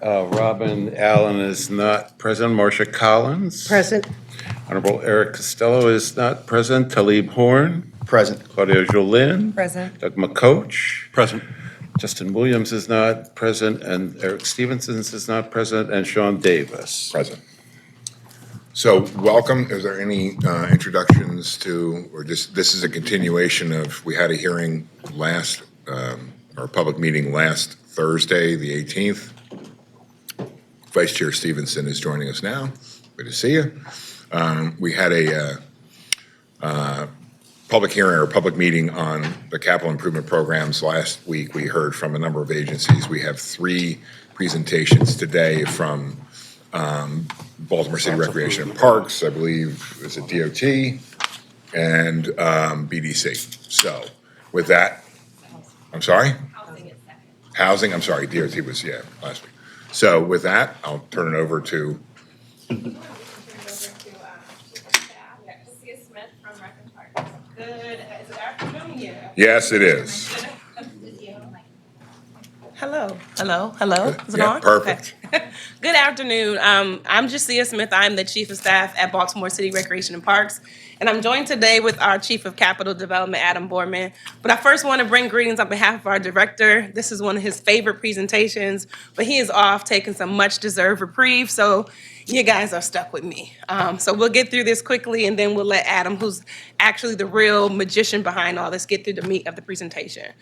Robin Allen is not present. Marcia Collins. Present. Honorable Eric Costello is not present. Talib Horn. Present. Claudia Jolin. Present. Doug McCoach. Present. Justin Williams is not present, and Eric Stevenson is not present, and Sean Davis. Present. So welcome. Is there any introductions to, or just, this is a continuation of, we had a hearing last, or public meeting last Thursday, the 18th. Vice Chair Stevenson is joining us now. Good to see you. We had a public hearing or public meeting on the capital improvement programs last week. We heard from a number of agencies. We have 3 presentations today from Baltimore City Recreation and Parks, I believe, is it DOT, and BDC. So with that, I'm sorry? Housing, I'm sorry, DOT was, last week. So with that, I'll turn it over to Smith from Rec and Parks. Good, is it afternoon yet? yes, it is. Hello. Is it Yeah, on? perfect. Okay. Good afternoon. I'm Cip Smith. I'm the Chief of Staff at Baltimore City Recreation and Parks. And I'm joined today with our Chief of Capital Development, Adam Borman. But I first want to bring greetings on behalf of our director. This is one of his favorite presentations, but he is off taking some much-deserved reprieve, so you guys are stuck with me. So we'll get through this quickly, and then we'll let Adam, who's actually the real magician behind all this, get through the meat of the presentation.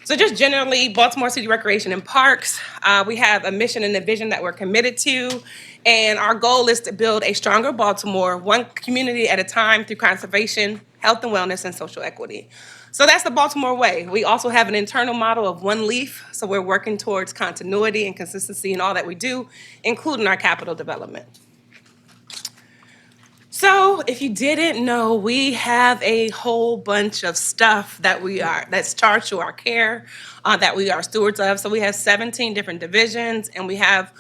So just generally, Baltimore City Recreation and Parks, we have a mission and a vision that we're committed to, and our goal is to build a stronger Baltimore, one community at a time through conservation, health and wellness, and social equity. So that's the Baltimore way. We also have an internal model of one leaf, so we're working towards continuity and consistency in all that we do, including our capital development. So if you didn't know, we have a whole bunch of stuff that's charged to our care, that we are stewards of. So we have 17 different divisions, and we have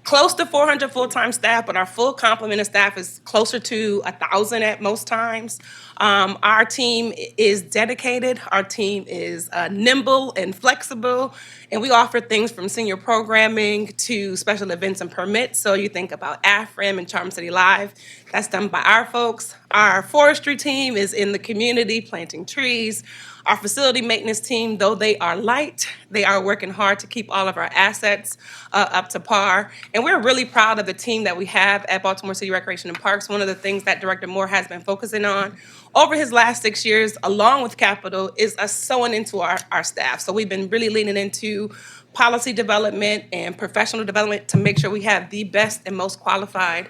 close to 400 full-time staff, but our full complement of staff is closer to 1,000 at most times. Our team is dedicated. Our team is nimble and flexible, and we offer things from senior programming to special events and permits. So you think about AFRIM and Charm City Live. That's done by our folks. Our forestry team is in the community planting trees. Our facility maintenance team, though they are light, they are working hard to keep all of our assets up to par. And we're really proud of the team that we have at Baltimore City Recreation and Parks. One of the things that Director Moore has been focusing on over his last 6 years, along with capital, is us sewing into our staff. So we've been really leaning into policy development and professional development to make sure we have the best and most qualified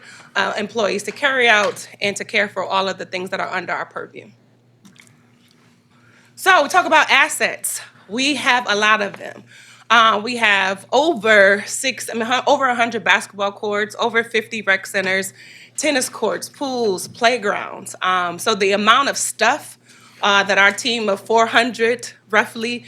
employees to carry out and to care for all of the things that are under our purview. So we talk about assets. We have a lot of them. We have over 100 basketball courts, over 50 rec centers, tennis courts, pools, playgrounds. So the amount of stuff that our team of 400 roughly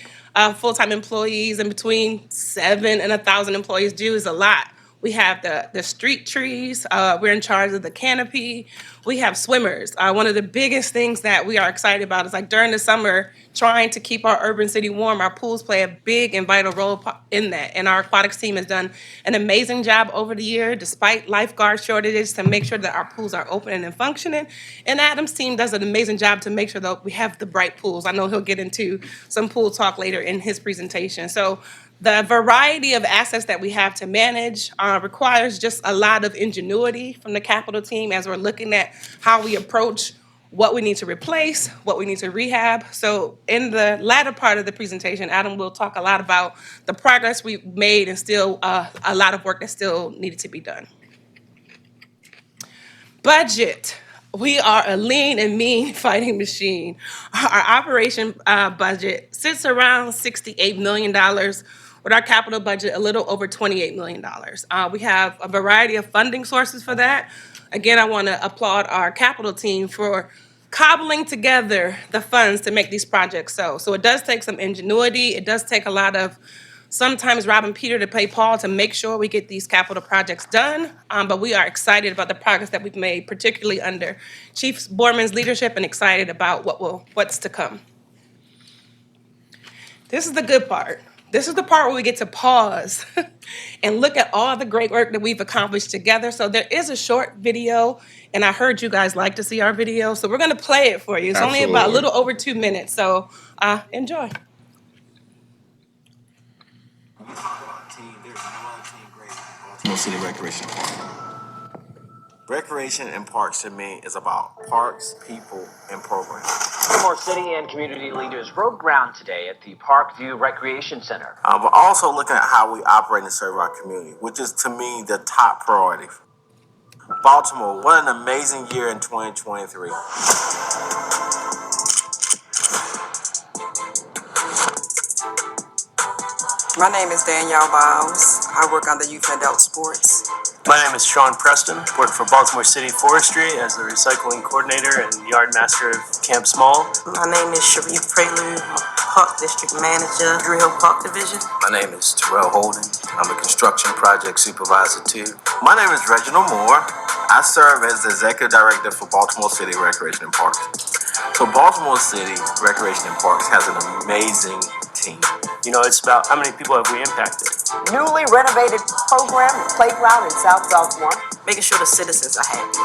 full-time employees and between 7 and 1,000 employees do is a lot. We have the street trees. We're in charge of the canopy. We have swimmers. One of the biggest things that we are excited about is like during the summer, trying to keep our urban city warm, our pools play a big and vital role in that. And our aquatics team has done an amazing job over the year, despite lifeguard shortages, to make sure that our pools are open and functioning. And Adam's team does an amazing job to make sure that we have the bright pools. I know he'll get into some pool talk later in his presentation. So the variety of assets that we have to manage requires just a lot of ingenuity from the capital team as we're looking at how we approach what we need to replace, what we need to rehab. So in the latter part of the presentation, Adam will talk a lot about the progress we've made and still a lot of work that still needed to be done. Budget. We are a lean and mean fighting machine. Our operation budget sits around $68 million, with our capital budget a little over $28 million. We have a variety of funding sources for that. Again, I want to applaud our capital team for cobbling together the funds to make these projects so it does take some ingenuity. It does take a lot of sometimes robbing Peter to pay Paul to make sure we get these capital projects done. But we are excited about the progress that we've made, particularly under Chief Borman's leadership, and excited about what's to come. This is the good part. This is the part where we get to pause and look at all the great work that we've accomplished together. So there is a short video, and I heard you guys like to see our video, so we're going to play it for you. It's only about a Absolutely. little over 2 minutes, so enjoy. Baltimore City Recreation Park. Recreation and parks to me is about parks, people, and programs. Baltimore City and community leaders broke ground today at the Parkview Recreation Center. We're also looking at how we operate and serve our community, which is to me the top priority. Baltimore, what an amazing year in 2023. My name is Danielle Biles. I work on the Youth and Adult Sports. My name is Sean Preston. Work for Baltimore City Forestry as the recycling coordinator and yard master of Camp Small. My name is Sharif Prelude. I'm a Park District Manager, Drew Hill Park Division. My name is Terrell Holden. I'm a construction project supervisor too. My name is Reginald Moore. I serve as the Executive Director for Baltimore City Recreation and Parks. So Baltimore City Recreation and Parks has an amazing team. You know, it's about how many people have we impacted. Newly renovated program and playground in South Baltimore. Making sure the citizens are happy.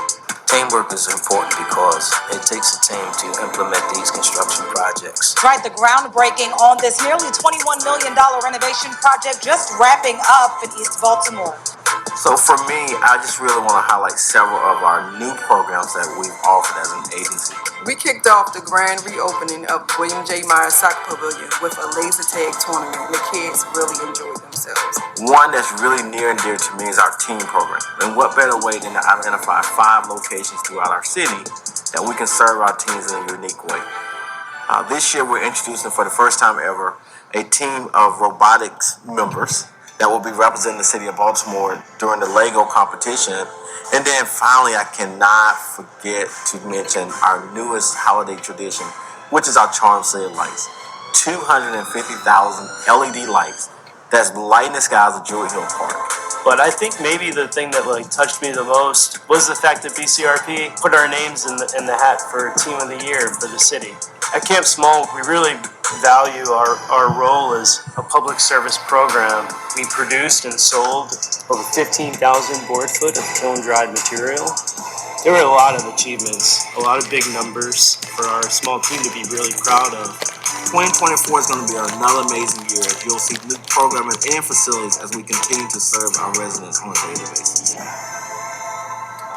Teamwork is important because it takes a team to implement these construction projects. Right, the groundbreaking on this nearly $21 million renovation project just wrapping up in East Baltimore. So for me, I just really want to highlight several of our new programs that we've offered as an agency. We kicked off the grand reopening of William J. Myers Soccer Pavilion with a laser tag tournament, and the kids really enjoyed themselves. One that's really near and dear to me is our teen program. And what better way than to identify 5 locations throughout our city that we can serve our teens in a unique way. This year, we're introducing for the first time ever a team of robotics members that will be representing the city of Baltimore during the Lego competition. And then finally, I cannot forget to mention our newest holiday tradition, which is our Charm City lights. 250,000 LED lights that's lighting the skies of Druid Hill Park. But I think maybe the thing that touched me the most was the fact that BCRP put our names in the hat for Team of the Year for the city. At Camp Small, we really value our role as a public service program. We produced and sold over 15,000 board foot of kiln-dried material. There were a lot of achievements, a lot of big numbers for our small team to be really proud of. 2024 is going to be another amazing year as you'll see new programming and facilities as we continue to serve our residents on a daily basis.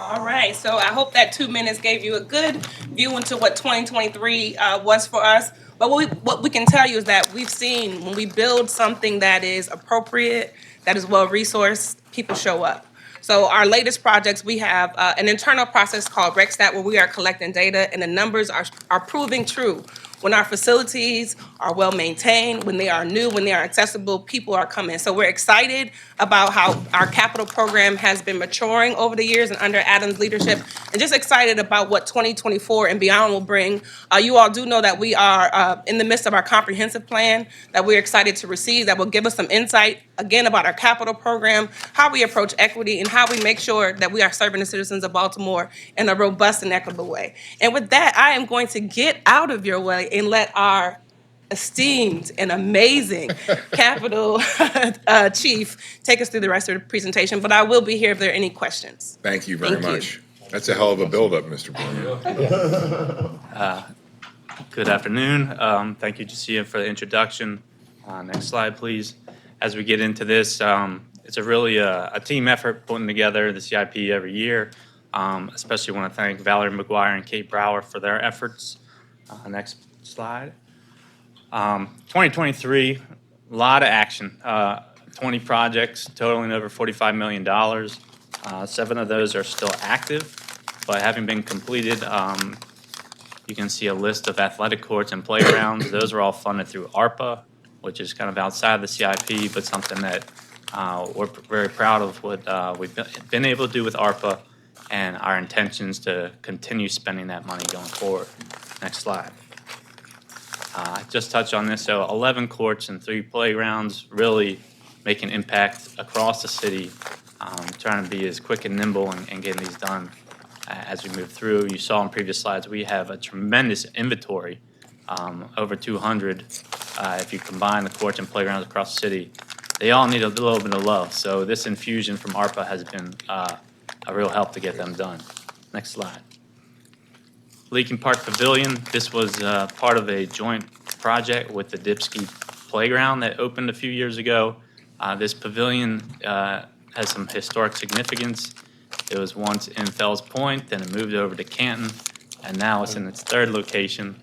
All right, so I hope that 2 minutes gave you a good view into what 2023 was for us. But what we can tell you is that we've seen when we build something that is appropriate, that is well-resourced, people show up. So our latest projects, we have an internal process called RecStat where we are collecting data, and the numbers are proving true. When our facilities are well maintained, when they are new, when they are accessible, people are coming. So we're excited about how our capital program has been maturing over the years and under Adam's leadership, and just excited about what 2024 and beyond will bring. You all do know that we are in the midst of our comprehensive plan that we're excited to receive that will give us some insight, again, about our capital program, how we approach equity, and how we make sure that we are serving the citizens of Baltimore in a robust and equitable way. And with that, I am going to get out of your way and let our esteemed and amazing Capital Chief take us through the rest of the presentation, but I will be here if there are any questions. Thank you very much. That's a hell of a buildup, Mr. Bloom. Good afternoon. Thank you, Josiah, for the introduction. Next slide, please. As we get into this, it's really a team effort putting together the CIP every year. Especially want to thank Valerie McGuire and Kate Brower for their efforts. Next slide. 2023, a lot of action. 20 projects totaling over $45 million. 7 of those are still active, but having been completed, you can see a list of athletic courts and playgrounds. Those are all funded through ARPA, which is kind of outside the CIP, but something that we're very proud of what we've been able to do with ARPA and our intentions to continue spending that money going forward. Next slide. Just touch on this. So 11 courts and 3 playgrounds, really making impact across the city, trying to be as quick and nimble and getting these done as we move through. You saw in previous slides, we have a tremendous inventory, over 200 if you combine the courts and playgrounds across the city. they all need a little bit of love. So this infusion from ARPA has been a real help to get them done. Next slide. Leakin Park Pavilion, this was part of a joint project with the Dipski Playground that opened a few years ago. This pavilion has some historic significance. It was once in Fells Point, then it moved over to Canton, and now it's in its third location.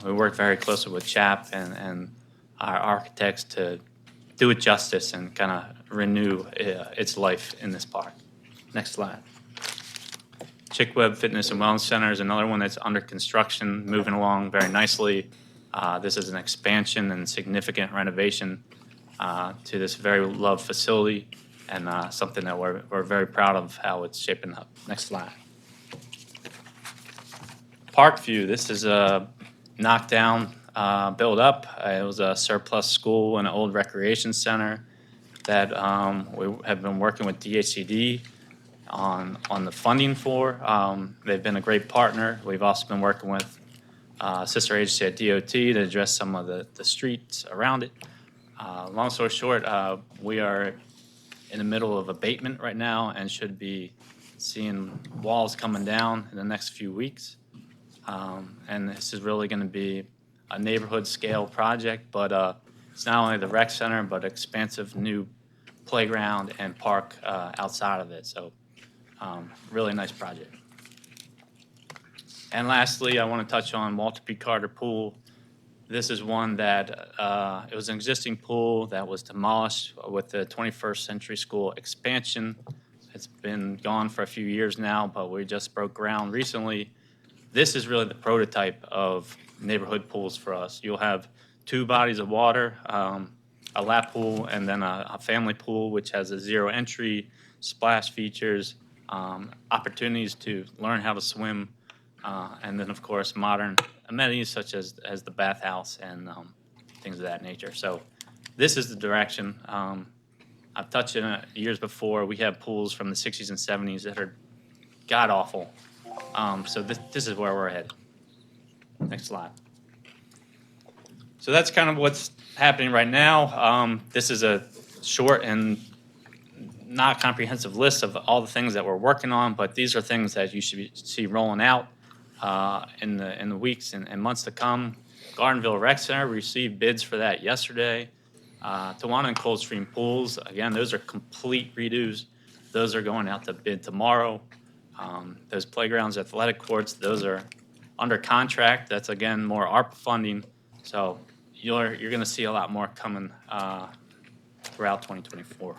We worked very closely with CHAP and our architects to do it justice and kind of renew its life in this park. Next slide. Chickweb Fitness and Wellness Center is another one that's under construction, moving along very nicely. This is an expansion and significant renovation to this very loved facility, and something that we're very proud of how it's shaping up. Next slide. Parkview, this is a knockdown, build up. It was a surplus school and an old recreation center that we have been working with DHCD on the funding for. They've been a great partner. We've also been working with sister agency at DOT to address some of the streets around it. Long story short, we are in the middle of abatement right now and should be seeing walls coming down in the next few weeks. And this is really going to be a neighborhood scale project, but it's not only the rec center, but expansive new playground and park outside of it. So really nice project. And lastly, I want to touch on Walter P. Carter Pool. This is one that it was an existing pool that was demolished with the 21st Century School expansion. It's been gone for a few years now, but we just broke ground recently. This is really the prototype of neighborhood pools for us. You'll have two bodies of water, a lap pool and then a family pool, which has a zero entry, splash features, opportunities to learn how to swim, and then of course modern amenities such as the bathhouse and things of that nature. So this is the direction. I've touched on it years before. We have pools from the 60s and 70s that are god awful. So this is where we're headed. Next slide. So that's kind of what's happening right now. This is a short and not comprehensive list of all the things that we're working on, but these are things that you should see rolling out in the weeks and months to come. Gardenville Rec Center received bids for that yesterday. Tawana and Coldstream Pools, again, those are complete redos. Those are going out to bid tomorrow. Those playgrounds, athletic courts, those are under contract. That's, again, more ARPA funding. So you're going to see a lot more coming throughout 2024.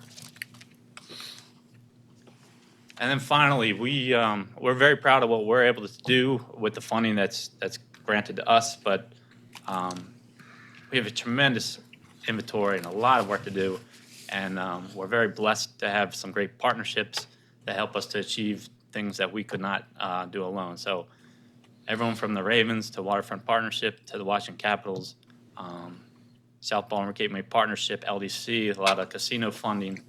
And then finally, we're very proud of what we're able to do with the funding that's granted to us, but we have a tremendous inventory and a lot of work to do, and we're very blessed to have some great partnerships that help us to achieve things that we could not do alone. So everyone from the Ravens to Waterfront Partnership to the Washington Capitals, South Baltimore Gateway Partnership, LDC, a lot of casino funding,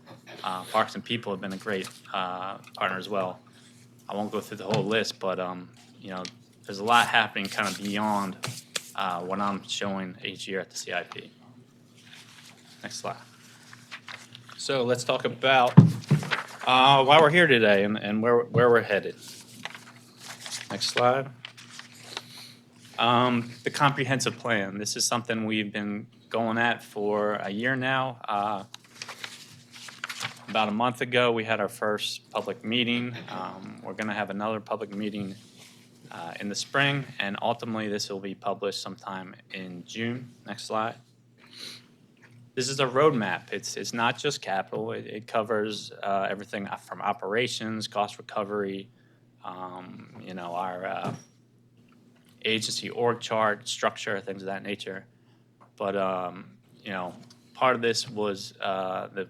Parks and People have been a great partner as well. I won't go through the whole list, but you know, there's a lot happening kind of beyond what I'm showing each year at the CIP. Next slide. So let's talk about why we're here today and where we're headed. Next slide. The comprehensive plan. This is something we've been going at for a year now. About a month ago, we had our first public meeting. We're going to have another public meeting in the spring, and ultimately this will be published sometime in June. Next slide. This is a roadmap. It's not just capital. It covers everything from operations, cost recovery, you know, our agency org chart, structure, things of that nature. But you know, part of this was the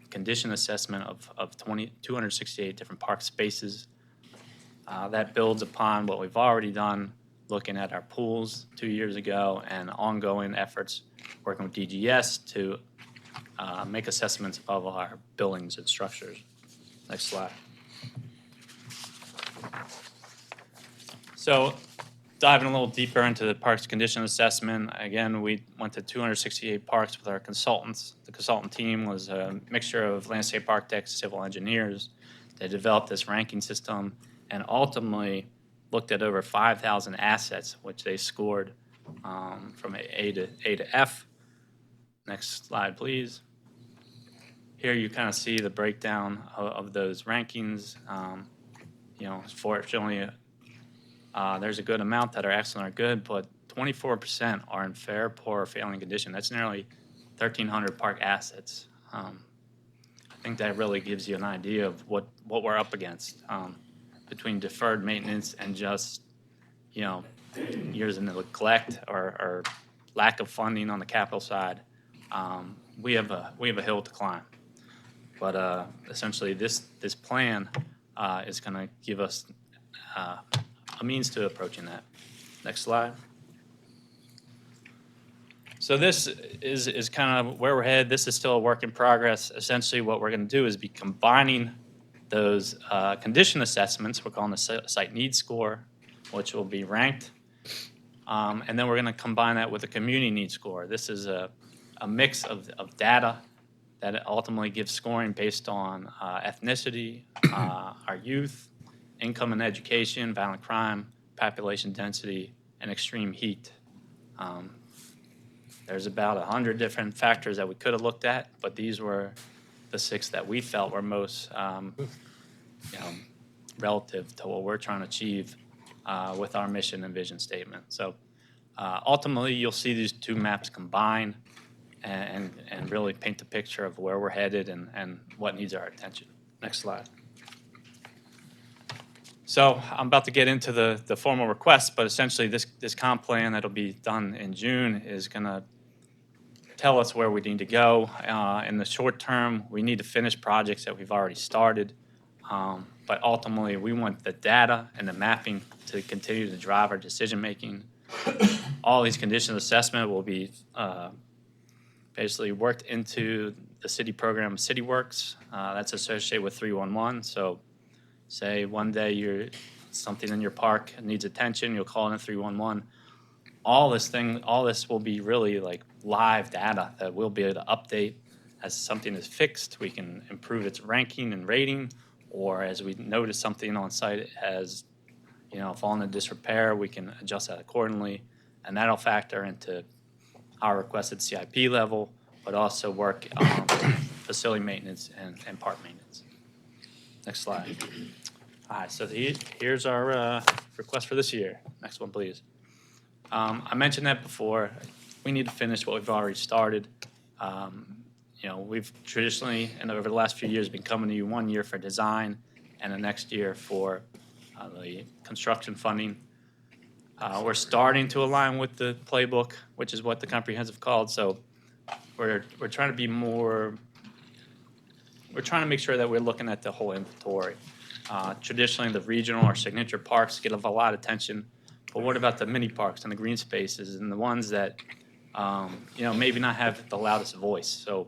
condition assessment of 268 different park spaces. That builds upon what we've already done, looking at our pools 2 years ago and ongoing efforts working with DGS to make assessments of our buildings and structures. Next slide. So diving a little deeper into the parks condition assessment, again, we went to 268 parks with our consultants. The consultant team was a mixture of landscape architects, civil engineers. They developed this ranking system and ultimately looked at over 5,000 assets, which they scored from A to F. Next slide, please. Here you kind of see the breakdown of those rankings. You know, fortunately, there's a good amount that are excellent or good, but 24% are in fair, poor, or failing condition. That's nearly 1,300 park assets. I think that really gives you an idea of what we're up against between deferred maintenance and just, you know, years of neglect or lack of funding on the capital side. We have a hill to climb. But essentially, this plan is going to give us a means to approaching that. Next slide. So this is kind of where we're headed. This is still a work in progress. Essentially, what we're going to do is be combining those condition assessments. We're calling the site needs score, which will be ranked. And then we're going to combine that with a community needs score. This is a mix of data that ultimately gives scoring based on ethnicity, our youth, income and education, violent crime, population density, and extreme heat. There's about 100 different factors that we could have looked at, but these were the 6 that we felt were most relative to what we're trying to achieve with our mission and vision statement. So ultimately, you'll see these 2 maps combine and really paint the picture of where we're headed and what needs our attention. Next slide. So I'm about to get into the formal request, but essentially this comp plan that'll be done in June is going to tell us where we need to go. In the short term, we need to finish projects that we've already started, but ultimately we want the data and the mapping to continue to drive our decision making. All these condition assessment will be basically worked into the city program CityWorks. That's associated with 311. So say one day something in your park needs attention, you'll call in 311. All this will be really like live data that we'll be able to update as something is fixed. We can improve its ranking and rating, or as we notice something on site has, fallen into disrepair, we can adjust that accordingly, and that'll factor into our requested CIP level, but also work on facility maintenance and park maintenance. Next slide. All right, so here's our request for this year. Next one, please. I mentioned that before. We need to finish what we've already started. We've traditionally, and over the last few years, been coming to you 1 year for design and the next year for the construction funding. We're starting to align with the playbook, which is what the comprehensive called. So we're trying to be more. We're trying to make sure that we're looking at the whole inventory. Traditionally, the regional or signature parks get a lot of attention, but what about the mini parks and the green spaces and the ones that maybe not have the loudest voice? So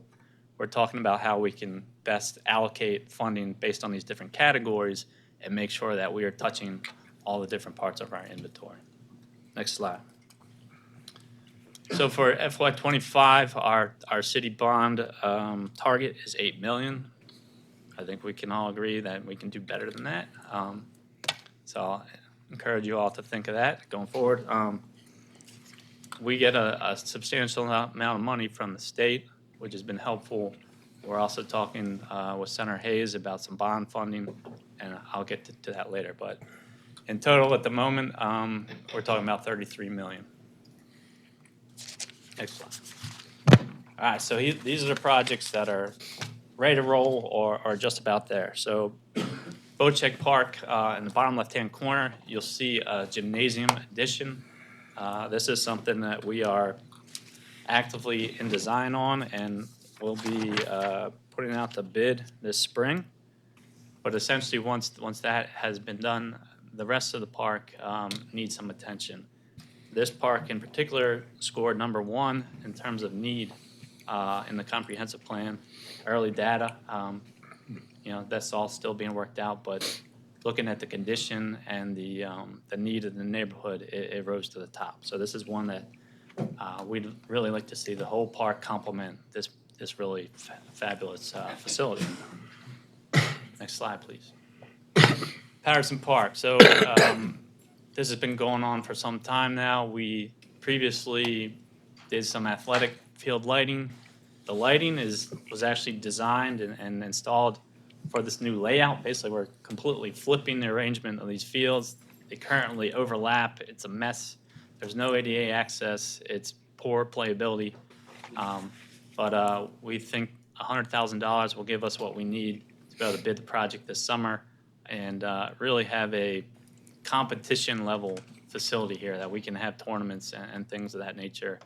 we're talking about how we can best allocate funding based on these different categories and make sure that we are touching all the different parts of our inventory. Next slide. So for FY25, our city bond target is $8 million. I think we can all agree that we can do better than that. So I'll encourage you all to think of that going forward. We get a substantial amount of money from the state, which has been helpful. We're also talking with Senator Hayes about some bond funding, and I'll get to that later. But in total, at the moment, we're talking about $33 million. Next slide. All right, so these are the projects that are ready to roll or just about there. So Bocheck Park, in the bottom left-hand corner, you'll see a gymnasium addition. This is something that we are actively in design on, and we'll be putting out the bid this spring. But essentially, once that has been done, the rest of the park needs some attention. This park in particular scored number 1 in terms of need in the comprehensive plan. Early data, that's all still being worked out, but looking at the condition and the need of the neighborhood, it rose to the top. So this is one that we'd really like to see the whole park complement this really fabulous facility. Next slide, please. Patterson Park. So this has been going on for some time now. We previously did some athletic field lighting. The lighting was actually designed and installed for this new layout. Basically, we're completely flipping the arrangement of these fields. They currently overlap. It's a mess. There's no ADA access. It's poor playability. But we think $100,000 will give us what we need to be able to bid the project this summer and really have a competition level facility here that we can have tournaments and things of that nature.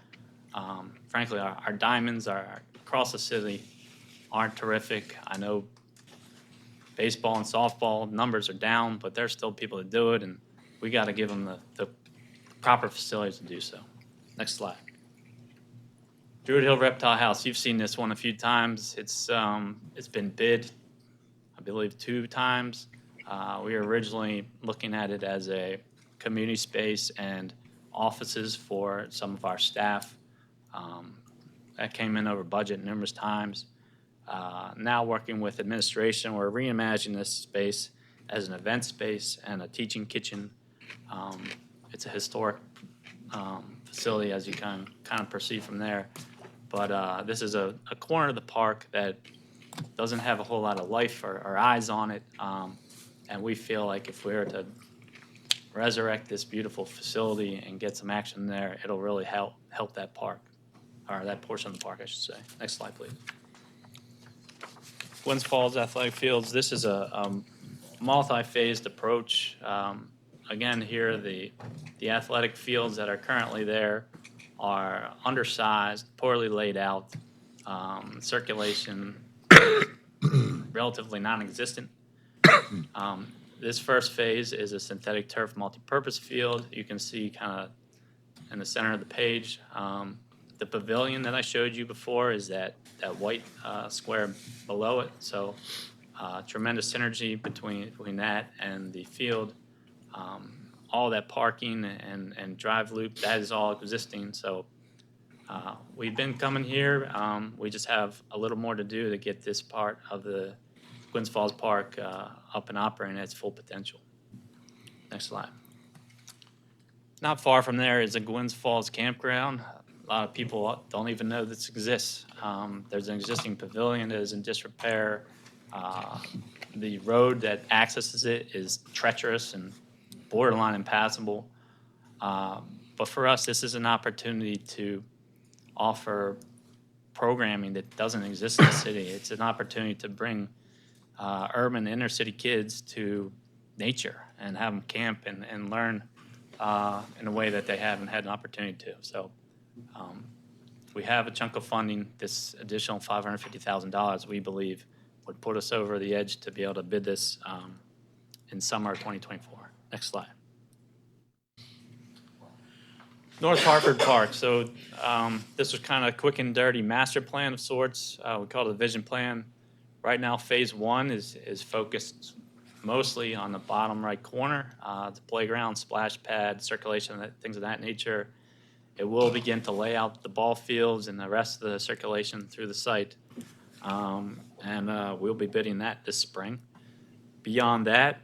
Frankly, our diamonds are across the city aren't terrific. I know baseball and softball numbers are down, but there's still people that do it, and we got to give them the proper facilities to do so. Next slide. Druid Hill Reptile House. You've seen this one a few times. It's been bid, I believe, 2 times. We were originally looking at it as a community space and offices for some of our staff. That came in over budget numerous times. Now working with administration, we're reimagining this space as an event space and a teaching kitchen. It's a historic facility, as you can kind of perceive from there. But this is a corner of the park that doesn't have a whole lot of life or eyes on it. And we feel like if we were to resurrect this beautiful facility and get some action there, it'll really help that park, or that portion of the park, I should say. Next slide, please. Gwynns Falls Athletic Fields. This is a multi-phased approach. Again, here the athletic fields that are currently there are undersized, poorly laid out, circulation relatively non-existent. This first phase is a synthetic turf multi-purpose field. You can see kind of in the center of the page. The pavilion that I showed you before is that white square below it. So tremendous synergy between that and the field. All that parking and drive loop, that is all existing. So we've been coming here. We just have a little more to do to get this part of the Gwynns Falls Park up and operating at its full potential. Next slide. Not far from there is a Gwynns Falls campground. A lot of people don't even know this exists. There's an existing pavilion that is in disrepair. The road that accesses it is treacherous and borderline impassable. But for us, this is an opportunity to offer programming that doesn't exist in the city. It's an opportunity to bring urban inner city kids to nature and have them camp and learn in a way that they haven't had an opportunity to. So we have a chunk of funding. This additional $550,000 we believe would put us over the edge to be able to bid this in summer of 2024. Next slide. North Hartford Park. So this was kind of a quick and dirty master plan of sorts. We call it a vision plan. Right now, phase 1 is focused mostly on the bottom right corner, the playground, splash pad, circulation, things of that nature. It will begin to lay out the ball fields and the rest of the circulation through the site. And we'll be bidding that this spring. Beyond that,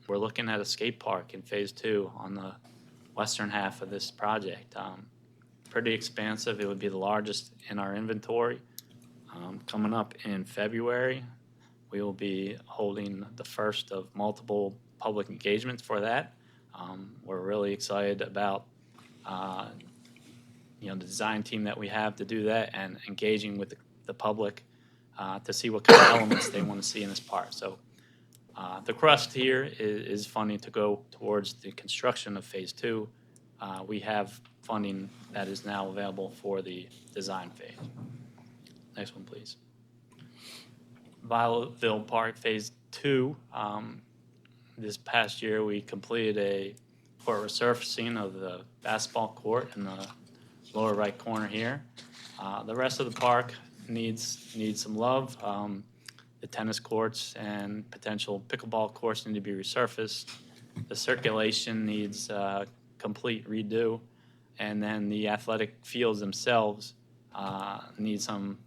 we're looking at a skate park in phase 2 on the western half of this project. Pretty expansive. It would be the largest in our inventory. Coming up in February, we will be holding the first of multiple public engagements for that. We're really excited about the design team that we have to do that and engaging with the public to see what kind of elements they want to see in this park. So the crust here is funding to go towards the construction of phase 2. We have funding that is now available for the design phase. Next one, please. Violetville Park phase 2. This past year, we completed a court resurfacing of the basketball court in the lower right corner here. The rest of the park needs some love. The tennis courts and potential pickleball courts need to be resurfaced. The circulation needs complete redo. And then the athletic fields themselves need some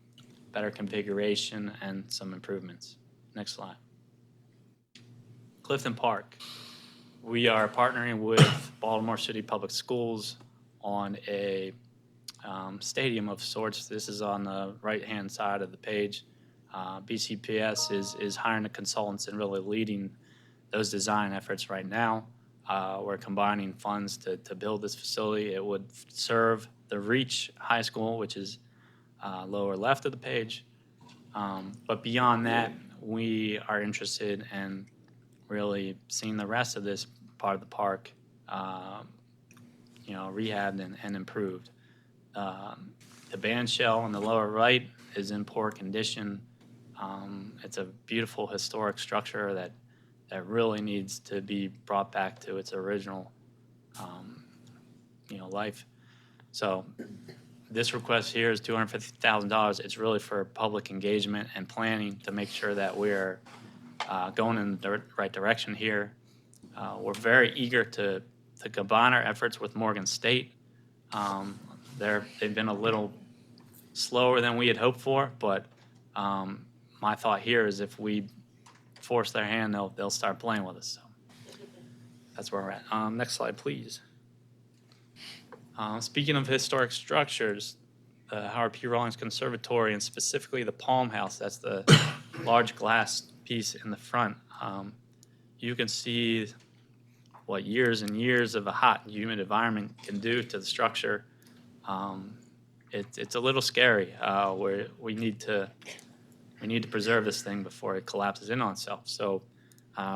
better configuration and some improvements. Next slide. Clifton Park. We are partnering with Baltimore City Public Schools on a stadium of sorts. This is on the right-hand side of the page. BCPS is hiring the consultants and really leading those design efforts right now. We're combining funds to build this facility. It would serve the Reach High School, which is lower left of the page. But beyond that, we are interested in really seeing the rest of this part of the park, rehabbed and improved. The band shell on the lower right is in poor condition. It's a beautiful historic structure that really needs to be brought back to its original, life. So this request here is $250,000. It's really for public engagement and planning to make sure that we're going in the right direction here. We're very eager to combine our efforts with Morgan State. They've been a little slower than we had hoped for, but my thought here is if we force their hand, they'll start playing with us. So that's where we're at. Next slide, please. Speaking of historic structures, the Howard P. Rawlings Conservatory, and specifically the Palm House, that's the large glass piece in the front. You can see what years and years of a hot and humid environment can do to the structure. It's a little scary. We need to preserve this thing before it collapses in on itself. So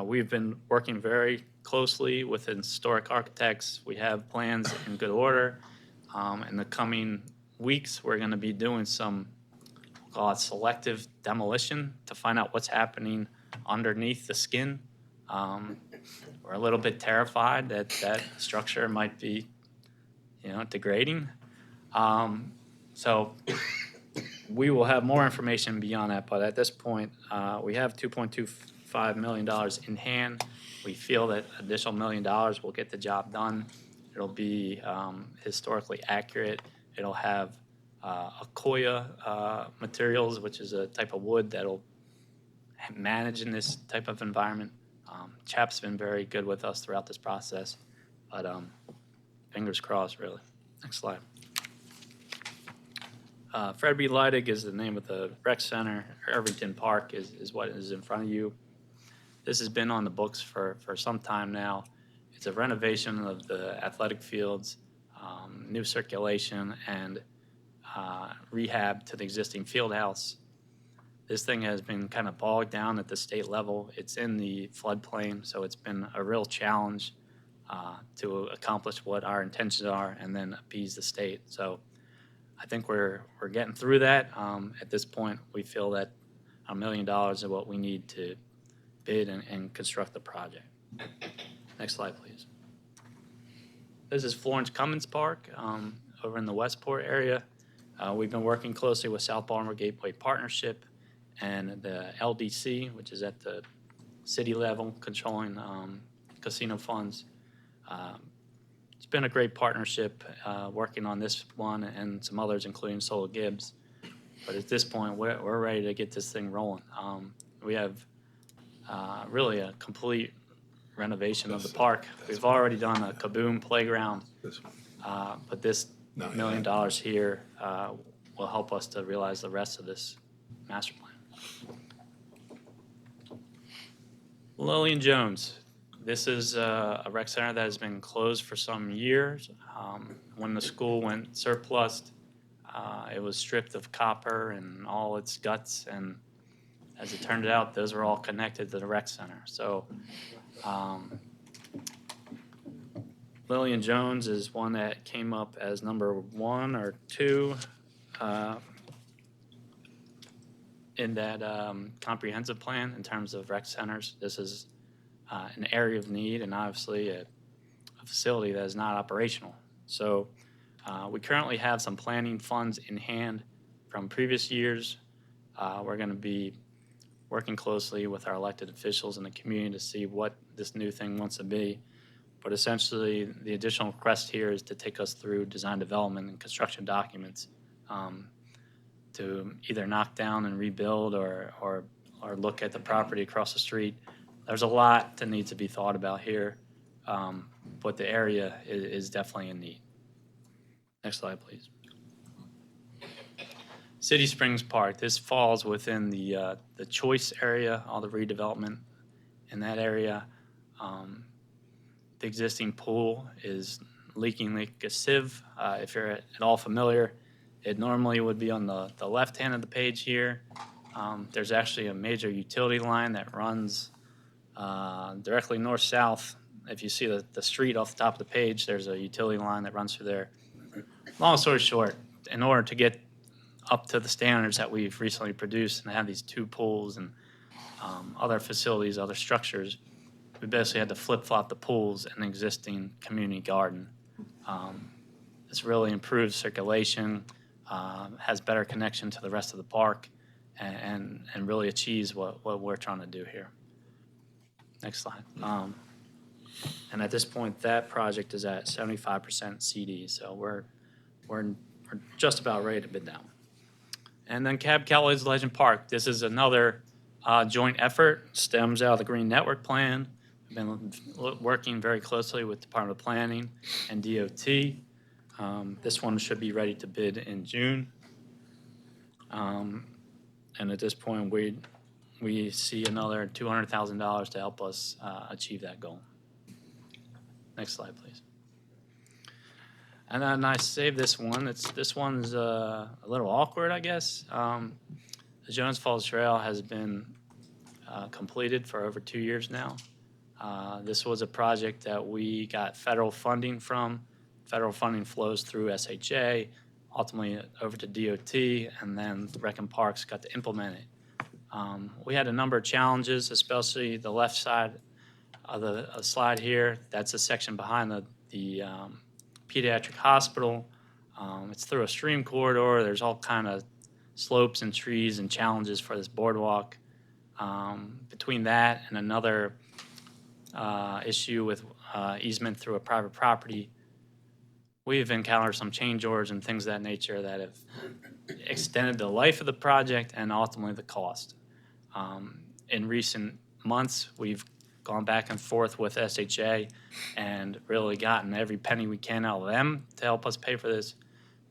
we've been working very closely with historic architects. We have plans in good order. In the coming weeks, we're going to be doing some, we'll call it selective demolition to find out what's happening underneath the skin. We're a little bit terrified that structure might be, degrading. So we will have more information beyond that, but at this point, we have $2.25 million in hand. We feel that additional $1 million will get the job done. It'll be historically accurate. It'll have Akoya materials, which is a type of wood that'll manage in this type of environment. CHAP's been very good with us throughout this process, but fingers crossed, really. Next slide. Fred B. Leidig is the name of the rec center. Irvington Park is what is in front of you. This has been on the books for some time now. It's a renovation of the athletic fields, new circulation, and rehab to the existing field house. This thing has been kind of bogged down at the state level. It's in the floodplain, so it's been a real challenge to accomplish what our intentions are and then appease the state. So I think we're getting through that. At this point, we feel that $1 million is what we need to bid and construct the project. Next slide, please. This is Florence Cummins Park over in the Westport area. We've been working closely with South Baltimore Gateway Partnership and the LDC, which is at the city level, controlling casino funds. It's been a great partnership working on this one and some others, including Sola Gibbs. But at this point, we're ready to get this thing rolling. We have really a complete renovation of the park. We've already done a Kaboom playground, but this $1 million here will help us to realize the rest of this master plan. Lillian Jones. This is a rec center that has been closed for some years. When the school went surplus, it was stripped of copper and all its guts, and as it turned out, those were all connected to the rec center. So Lillian Jones is one that came up as number 1 or 2 in that comprehensive plan in terms of rec centers. This is an area of need and obviously a facility that is not operational. So we currently have some planning funds in hand from previous years. We're going to be working closely with our elected officials in the community to see what this new thing wants to be. But essentially, the additional request here is to take us through design development and construction documents to either knock down and rebuild or look at the property across the street. There's a lot that needs to be thought about here, but the area is definitely in need. Next slide, please. City Springs Park. This falls within the choice area, all the redevelopment in that area. The existing pool is leaking like a sieve. If you're at all familiar, it normally would be on the left hand of the page here. There's actually a major utility line that runs directly north-south. If you see the street off the top of the page, there's a utility line that runs through there. Long story short, in order to get up to the standards that we've recently produced and have these two pools and other facilities, other structures, we basically had to flip-flop the pools in the existing community garden. This really improves circulation, has better connection to the rest of the park, and really achieves what we're trying to do here. Next slide. And at this point, that project is at 75% CD, so we're just about ready to bid down. And then Cab Calloway's Legend Park. This is another joint effort, stems out of the Green Network Plan. We've been working very closely with Department of Planning and DOT. This one should be ready to bid in June. And at this point, we see another $200,000 to help us achieve that goal. Next slide, please. And then I saved this one. This one's a little awkward, I guess. The Jones Falls Trail has been completed for over 2 years now. This was a project that we got federal funding from. Federal funding flows through SHA, ultimately over to DOT, and then Rec and Parks got to implement it. We had a number of challenges, especially the left side of the slide here. That's a section behind the pediatric hospital. It's through a stream corridor. There's all kind of slopes and trees and challenges for this boardwalk. Between that and another issue with easement through a private property, we've encountered some change orders and things of that nature that have extended the life of the project and ultimately the cost. In recent months, we've gone back and forth with SHA and really gotten every penny we can out of them to help us pay for this.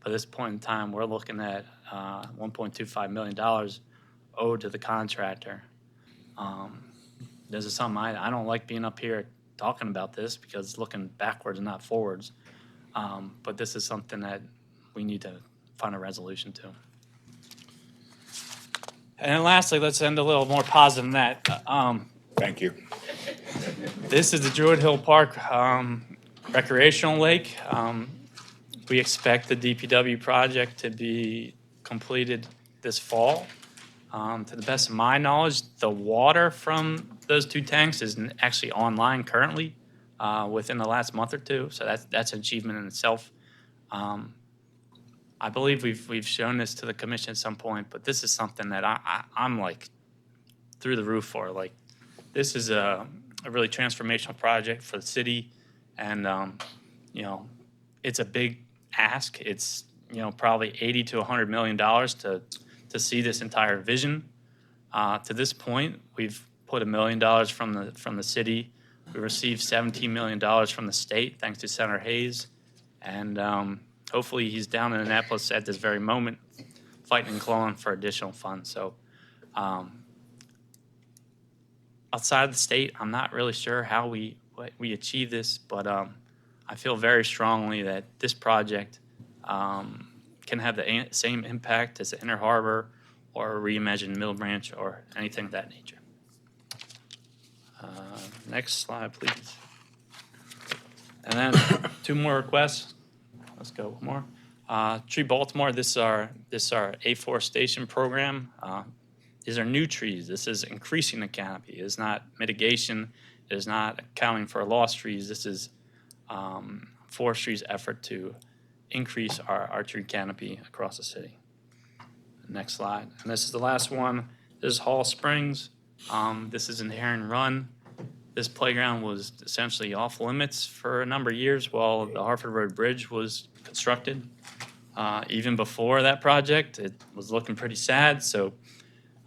But at this point in time, we're looking at $1.25 million owed to the contractor. This is something I don't like being up here talking about this because it's looking backwards and not forwards. But this is something that we need to find a resolution to. And then lastly, let's end a little more positive than that. Thank you. This is the Druid Hill Park recreational lake. We expect the DPW project to be completed this fall. To the best of my knowledge, the water from those two tanks is actually online currently within the last month or two, so that's an achievement in itself. I believe we've shown this to the commission at some point, but this is something that I'm like through the roof for. Like, this is a really transformational project for the city, and you know, it's a big ask. It's, you know, probably $80 to $100 million to see this entire vision. To this point, we've put $1 million from the city. We received $17 million from the state, thanks to Senator Hayes, and hopefully he's down in Annapolis at this very moment, fighting and clawing for additional funds. So outside of the state, I'm not really sure how we achieve this, but I feel very strongly that this project can have the same impact as the Inner Harbor or Reimagined Mill Branch or anything of that nature. Next slide, please. And then 2 more requests. Let's go one more. Tree Baltimore, this is our afforestation program. These are new trees. This is increasing the canopy. It is not mitigation. It is not accounting for lost trees. This is forestry's effort to increase our tree canopy across the city. Next slide. And this is the last one. This is Hall Springs. This is in Heron Run. This playground was essentially off limits for a number of years while the Hartford Road Bridge was constructed. Even before that project, it was looking pretty sad. So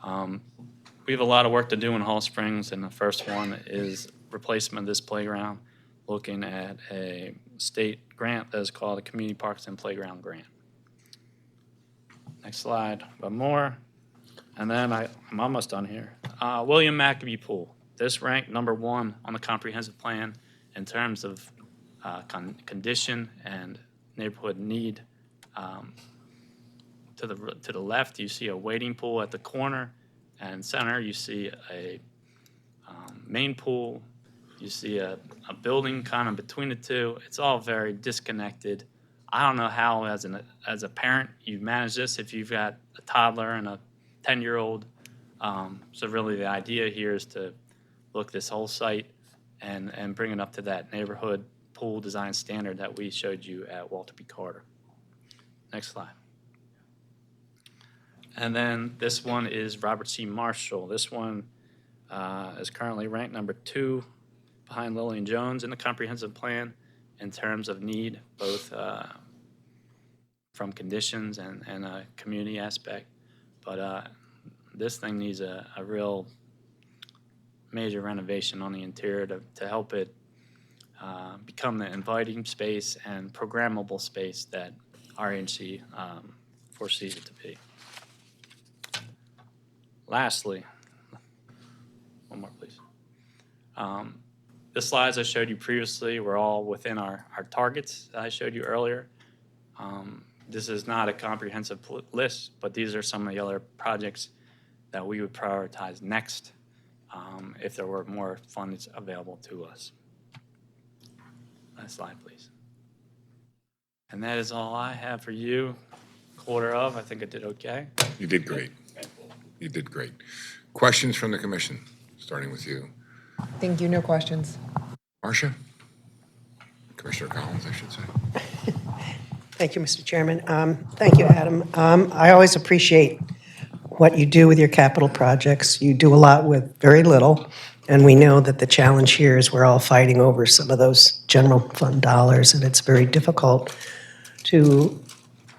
we have a lot of work to do in Hall Springs, and the first one is replacement of this playground, looking at a state grant that is called a Community Parks and Playground Grant. Next slide, one more. And then I'm almost done here. William McAbee Pool. This ranked #1 on the comprehensive plan in terms of condition and neighborhood need. To the left, you see a wading pool at the corner, and center you see a main pool. You see a building kind of between the two. It's all very disconnected. I don't know how, as a parent, you manage this if you've got a toddler and a 10-year-old. So really, the idea here is to look this whole site and bring it up to that neighborhood pool design standard that we showed you at Walter P. Carter. Next slide. And then this one is Robert C. Marshall. This one is currently ranked #2 behind Lillian Jones in the comprehensive plan in terms of need, both from conditions and a community aspect. But this thing needs a real major renovation on the interior to help it become the inviting space and programmable space that our agency foresees it to be. Lastly, one more please. The slides I showed you previously were all within our targets that I showed you earlier. This is not a comprehensive list, but these are some of the other projects that we would prioritize next if there were more funds available to us. Next slide, please. And that is all I have for you. Quarter of, I think I did okay. You did great. You did great. Questions from the commission, starting with you. Thank you. No questions. Marcia? Commissioner Collins, I should say. Thank you, Mr. Chairman. Thank you, Adam. I always appreciate what you do with your capital projects. You do a lot with very little, and we know that the challenge here is we're all fighting over some of those general fund dollars, and it's very difficult to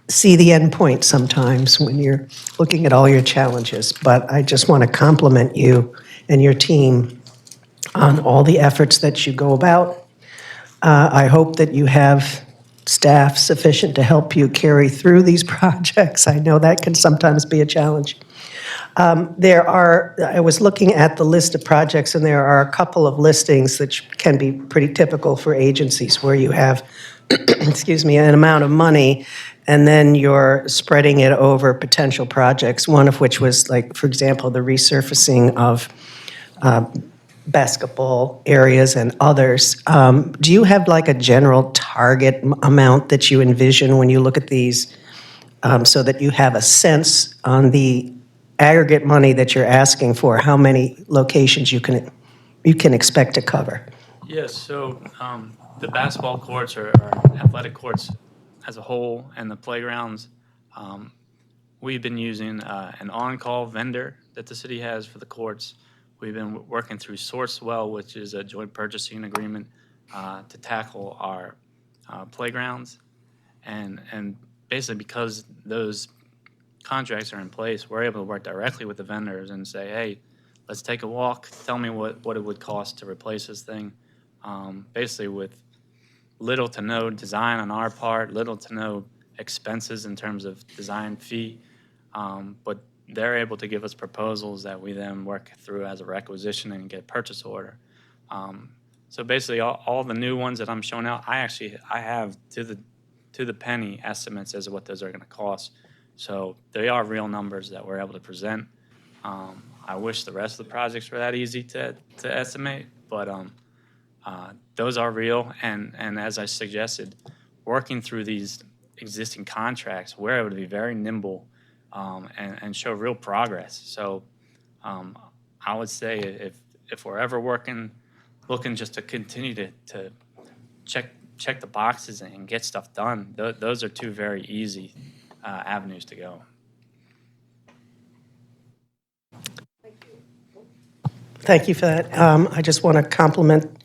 see the end point sometimes when you're looking at all your challenges. But I just want to compliment you and your team on all the efforts that you go about. I hope that you have staff sufficient to help you carry through these projects. I know that can sometimes be a challenge. I was looking at the list of projects, and there are a couple of listings that can be pretty typical for agencies where you have, excuse me, an amount of money, and then you're spreading it over potential projects, one of which was, like, for example, the resurfacing of basketball areas and others. Do you have like a general target amount that you envision when you look at these so that you have a sense on the aggregate money that you're asking for, how many locations you can expect to cover? Yes, so the basketball courts or athletic courts as a whole and the playgrounds, we've been using an on-call vendor that the city has for the courts. We've been working through Sourcewell, which is a joint purchasing agreement to tackle our playgrounds. And basically because those contracts are in place, we're able to work directly with the vendors and say, hey, let's take a walk. Tell me what it would cost to replace this thing. Basically with little to no design on our part, little to no expenses in terms of design fee. But they're able to give us proposals that we then work through as a requisition and get purchase order. So basically, all the new ones that I'm showing out, I have to the penny estimates as to what those are going to cost. So they are real numbers that we're able to present. I wish the rest of the projects were that easy to estimate, but those are real. And as I suggested, working through these existing contracts, we're able to be very nimble and show real progress. So I would say if we're ever looking just to continue to check the boxes and get stuff done, those are two very easy avenues to go. Thank you for that. I just want to compliment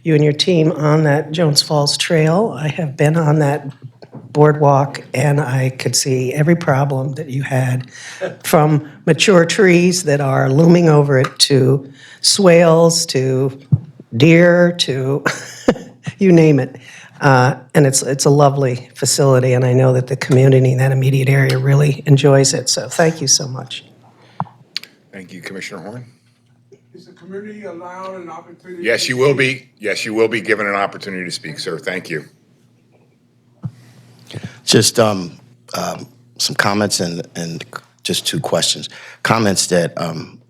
you and your team on that Jones Falls Trail. I have been on that boardwalk, and I could see every problem that you had, from mature trees that are looming over it to swales to deer to you name it. And it's a lovely facility, and I know that the community in that immediate area really enjoys it. So thank you so much. Thank you, Commissioner Horn. Is the community allowed an opportunity? Yes, you will be. Yes, you will be given an opportunity to speak, sir. Thank you. Just some comments and just two questions. Comments that I'm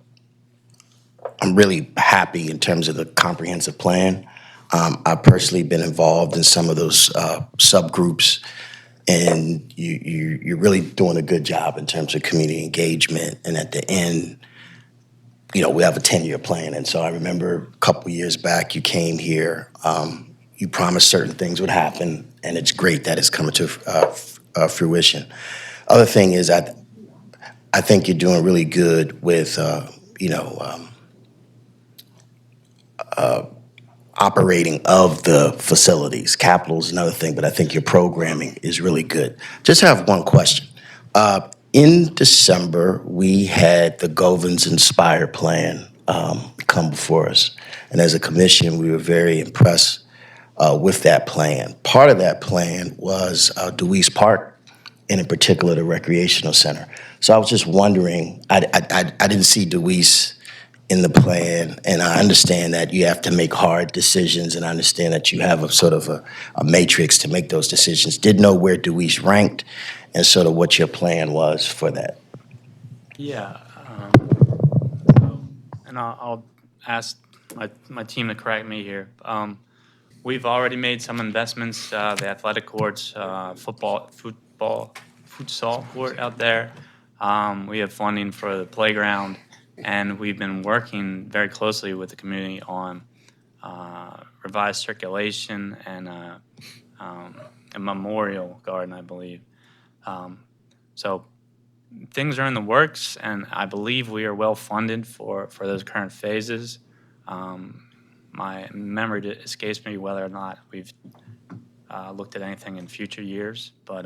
really happy in terms of the comprehensive plan. I've personally been involved in some of those subgroups, and you're really doing a good job in terms of community engagement. And at the end, we have a 10-year plan. And so I remember a couple years back, you came here, you promised certain things would happen, and it's great that it's coming to fruition. Other thing is, I think you're doing really good with, operating of the facilities. Capital is another thing, but I think your programming is really good. Just have one question. In December, we had the Govins Inspire plan come before us. And as a commission, we were very impressed with that plan. Part of that plan was Dewey's Park, and in particular, the recreational center. So I was just wondering, I didn't see Dewey's in the plan, and I understand that you have to make hard decisions, and I understand that you have a sort of a matrix to make those decisions. Didn't know where Dewey's ranked and sort of what your plan was for that. Yeah. And I'll ask my team to correct me here. We've already made some investments, the athletic courts, futsal court out there. We have funding for the playground, and we've been working very closely with the community on revised circulation and a memorial garden, I believe. So things are in the works, and I believe we are well funded for those current phases. My memory escapes me whether or not we've looked at anything in future years, but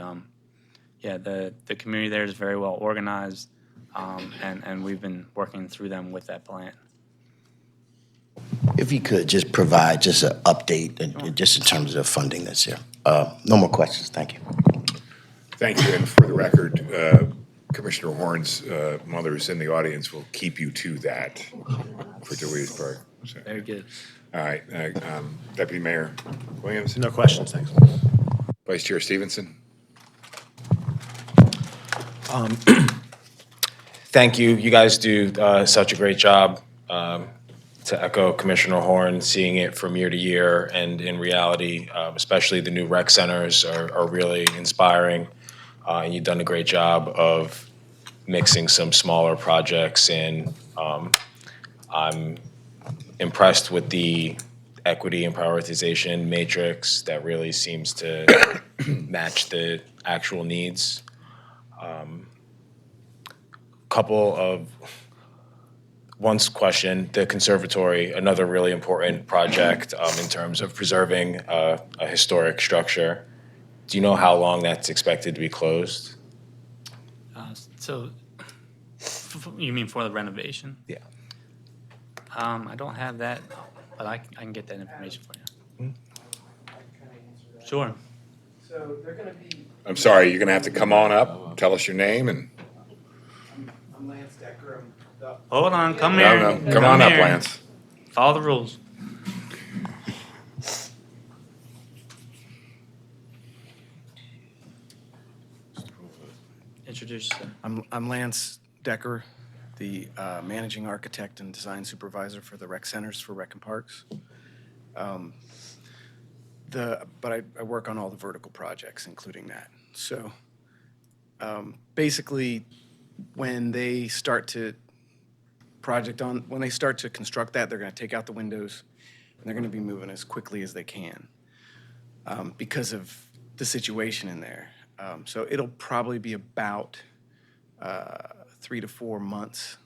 yeah, the community there is very well organized, and we've been working through them with that plan. If you could just provide just an update, just in terms of the funding that's here. No more questions. Thank you. Thank you. And for the record, Commissioner Horn's mother is in the audience. We'll keep you to that for Dewey's Park. So, Very good. all right. Deputy Mayor Williams. No questions, thanks. Vice Chair Stevenson. Thank you. You guys do such a great job. To echo Commissioner Horn, seeing it from year to year, and in reality, especially the new rec centers are really inspiring. And you've done a great job of mixing some smaller projects in. I'm impressed with the equity and prioritization matrix that really seems to match the actual needs. One question, the conservatory, another really important project in terms of preserving a historic structure. Do you know how long that's expected to be closed? So, you mean for the renovation? Yeah. I don't have that, but I can get that information for you. Sure. So they're going to be. I'm sorry, you're going to have to come on up, tell us your name, and. I'm Lance Decker. Hold on, come here. No, come on up, here. Lance. Follow the rules. Introduce yourself. I'm Lance Decker, the managing architect and design supervisor for the rec centers for Rec and Parks. But I work on all the vertical projects, including that. So basically, when they start to construct that, they're going to take out the windows, and they're going to be moving as quickly as they can because of the situation in there. So it'll probably be about 3 to 4 months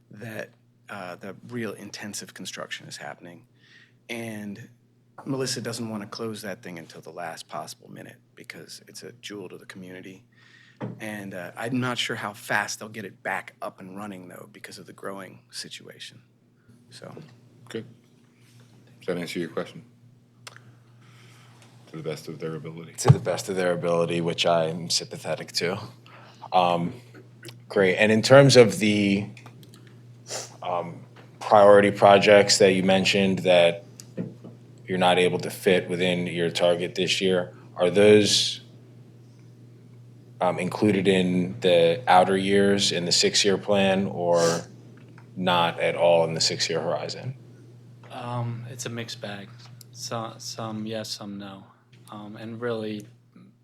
that the real intensive construction is happening. And Melissa doesn't want to close that thing until the last possible minute because it's a jewel to the community. And I'm not sure how fast they'll get it back up and running, though, because of the growing situation. So. Good. Does that answer your question? To the best of their ability. To the best of their ability, which I'm sympathetic to. Great. And in terms of the priority projects that you mentioned that you're not able to fit within your target this year, are those included in the outer years in the 6-year plan or not at all in the 6-year horizon? It's a mixed bag. Some yes, some no. And really,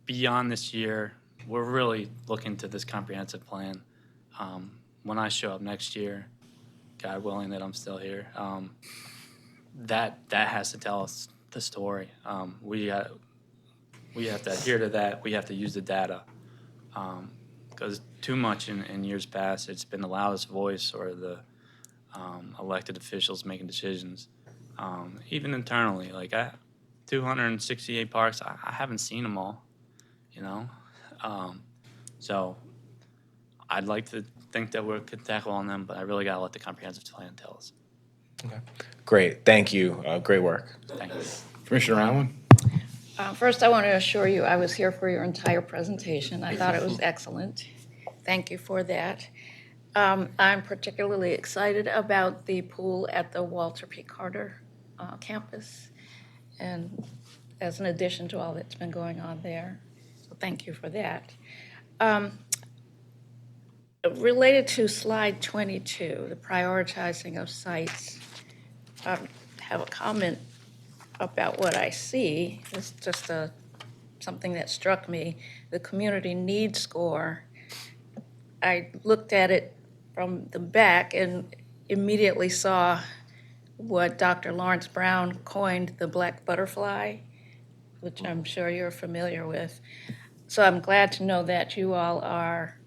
beyond this year, we're really looking to this comprehensive plan. When I show up next year, God willing that I'm still here, that has to tell us the story. We have to adhere to that. We have to use the data. Because too much in years past, it's been the loudest voice or the elected officials making decisions. Even internally, like 268 parks, I haven't seen them all, you know? So I'd like to think that we could tackle on them, but I really gotta let the comprehensive plan tell us. Okay. Great, thank you, great work. Thank you. Commissioner Allen? First, I want to assure you, I was here for your entire presentation. I thought it was excellent. Thank you for that. I'm particularly excited about the pool at the Walter P. Carter campus, and as an addition to all that's been going on there. So thank you for that. Related to slide 22, the prioritizing of sites, I have a comment about what I see. It's just something that struck me. The community needs score. I looked at it from the back and immediately saw what Dr. Lawrence Brown coined the black butterfly, which I'm sure you're familiar with. So I'm glad to know that you all are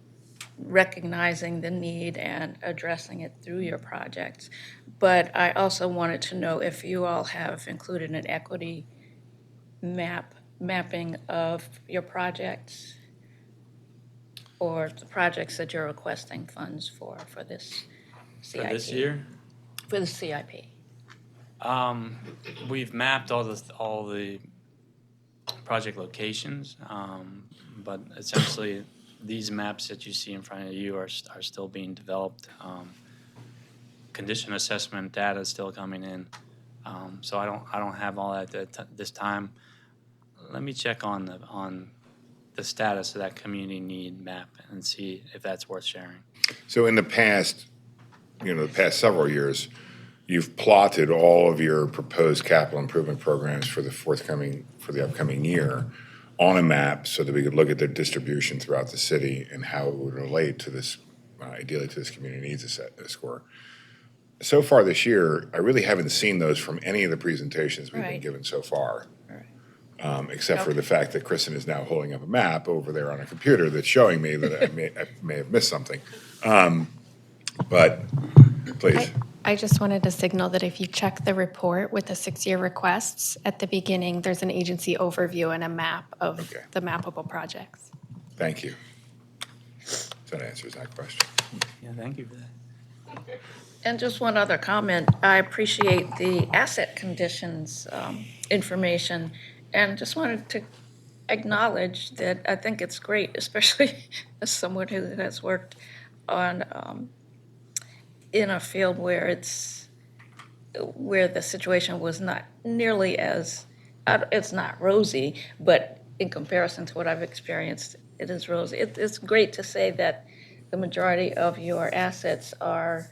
recognizing the need and addressing it through your projects. But I also wanted to know if you all have included an equity mapping of your projects or the projects that you're requesting funds for this CIP. For this year? For the CIP. We've mapped all the project locations, but essentially these maps that you see in front of you are still being developed. Condition assessment data is still coming in, so I don't have all that at this time. Let me check on the status of that community need map and see if that's worth sharing. So in the past, the past several years, you've plotted all of your proposed capital improvement programs for the upcoming year on a map so that we could look at their distribution throughout the city and how it would relate to this, ideally to this community needs score. So far this year, I really haven't seen those from any of the presentations we've been given so far. Except for the fact that Kristen is now holding up a map over there on a computer that's showing me that I may have missed something. But please. I just wanted to signal that if you check the report with the 6-year requests, at the beginning, there's an agency overview and a map of the mappable projects. Thank you. That answers that question. Yeah, thank you for that. And just one other comment. I appreciate the asset conditions information, and just wanted to acknowledge that I think it's great, especially as someone who has worked on in a field where the situation was not nearly as, it's not rosy, but in comparison to what I've experienced, it is rosy. It's great to say that the majority of your assets are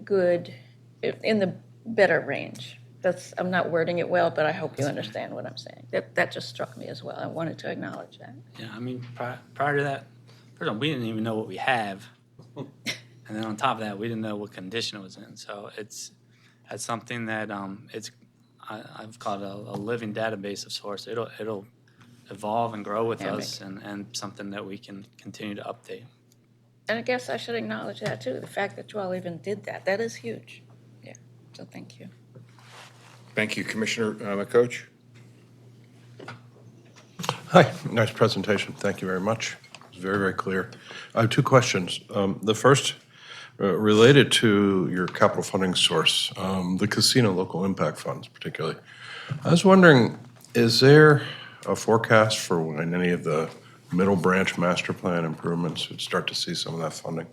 good, in the better range. I'm not wording it well, but I hope you understand what I'm saying. That just struck me as well. I wanted to acknowledge that. Yeah, I mean, prior to that, first of all, we didn't even know what we have. And then on top of that, we didn't know what condition it was in. So that's something that I've called a living database of sorts. It'll evolve and grow with us, and something that we can continue to update. And I guess I should acknowledge that too, the fact that you all even did that. That is huge. Yeah, so thank you. Thank you, Commissioner McCoach. Hi, nice presentation. Thank you very much. It's very, very clear. I have two questions. The first, related to your capital funding source, the casino local impact funds particularly. I was wondering, is there a forecast for when any of the middle branch master plan improvements would start to see some of that funding?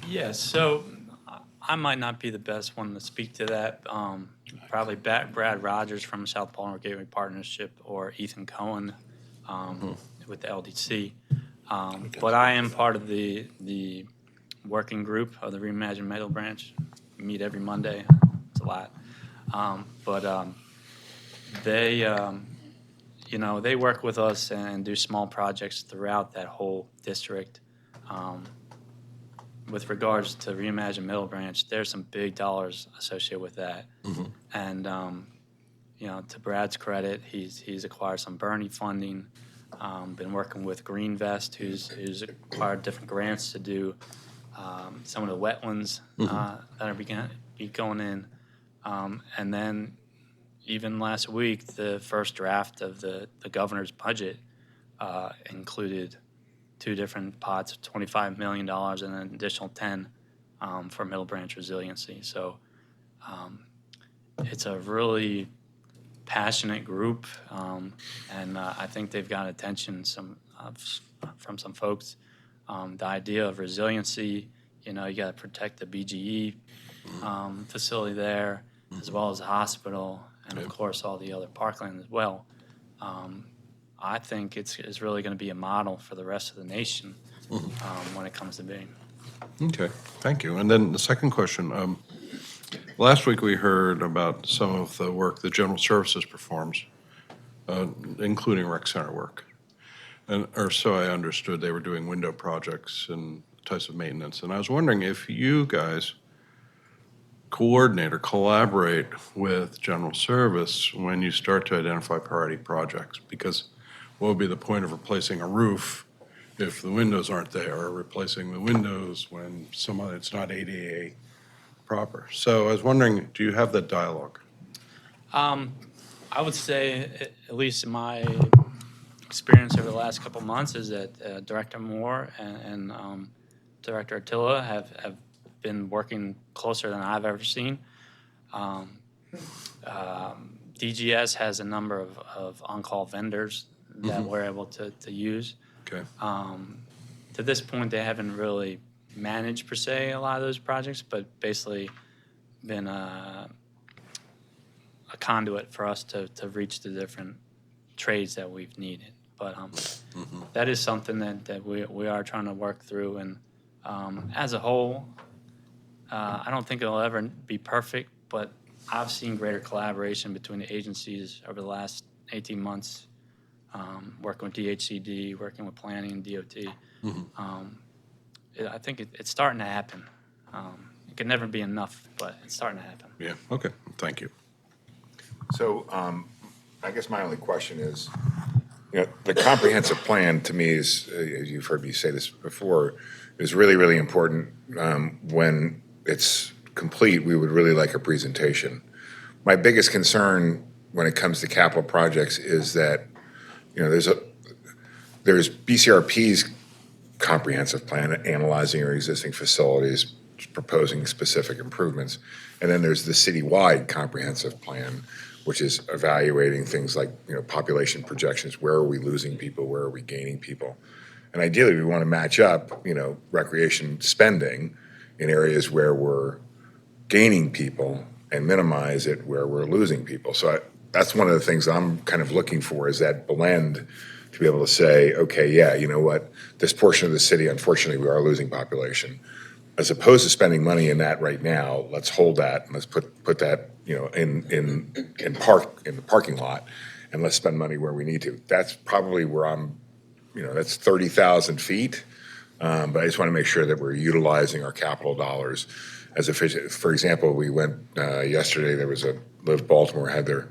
Yeah, so I might not be the best one to speak to that. Probably Brad Rogers from South Baltimore Gateway Partnership or Ethan Cohen with the LDC. But I am part of the working group of the Reimagine Middle Branch. We meet every Monday. It's a lot. They, you know, they work with us and do small projects throughout that whole district. With regards to Reimagine Middle Branch, there's some big dollars associated with that. And, you know, to Brad's credit, he's acquired some Bernie funding, been working with Greenvest, who's acquired different grants to do some of the wetlands that are be going in. And then even last week, the first draft of the governor's budget included two different pots of $25 million and an additional 10 for Middle Branch resiliency. So it's a really passionate group, and I think they've got attention from some folks. The idea of resiliency, you know, you got to protect the BGE facility there, as well as the hospital, and of course all the other parkland as well. I think it's really going to be a model for the rest of the nation when it comes to being. Okay, thank you. And then the second question, last week we heard about some of the work that General Services performs, including rec center work. Or so I understood, they were doing window projects and types of maintenance. And I was wondering if you guys coordinate or collaborate with General Service when you start to identify priority projects, because what would be the point of replacing a roof if the windows aren't there, or replacing the windows when it's not ADA proper? So I was wondering, do you have that dialogue? I would say, at least in my experience over the last couple of months, is that Director Moore and Director Attila have been working closer than I've ever seen. DGS has a number of on-call vendors that we're able to use. Okay. To this point, they haven't really managed, per se, a lot of those projects, but basically been a conduit for us to reach the different trades that we've needed. But that is something that we are trying to work through. And as a whole, I don't think it'll ever be perfect, but I've seen greater collaboration between the agencies over the last 18 months, working with DHCD, working with planning and DOT. I think it's starting to happen. It can never be enough, but it's starting to happen. Yeah, okay, thank you. So I guess my only question is, you know, the comprehensive plan to me is, as you've heard me say this before, is really, really important. When it's complete, we would really like a presentation. My biggest concern when it comes to capital projects is that, you know, there's BCRP's comprehensive plan analyzing our existing facilities, proposing specific improvements, and then there's the citywide comprehensive plan, which is evaluating things like, you know, population projections. Where are we losing people? Where are we gaining people? And ideally, we want to match up, you know, recreation spending in areas where we're gaining people and minimize it where we're losing people. So that's one of the things I'm kind of looking for, is that blend to be able to say, okay, yeah, you know what, this portion of the city, unfortunately, we are losing population. As opposed to spending money in that right now, let's hold that and let's put that, you know, in the parking lot, and let's spend money where we need to. That's probably where I'm, you know, that's 30,000 feet. But I just want to make sure that we're utilizing our capital dollars as efficient. For example, we went yesterday, there was Live Baltimore had their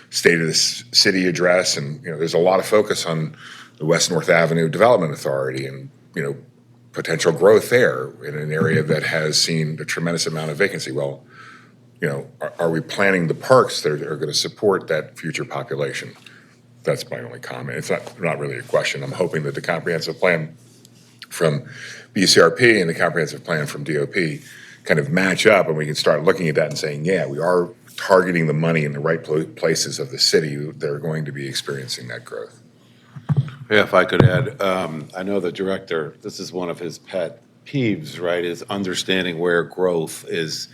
State of the City address, and, you know, there's a lot of focus on the West North Avenue Development Authority, and, you know, potential growth there in an area that has seen a tremendous amount of vacancy. Well, are we planning the parks that are going to support that future population? That's my only comment. It's not really a question. I'm hoping that the comprehensive plan from BCRP and the comprehensive plan from DOP kind of match up, and we can start looking at that and saying, yeah, we are targeting the money in the right places of the city that are going to be experiencing that growth. Yeah, if I could add, I know the director, this is one of his pet peeves, right, is understanding where growth is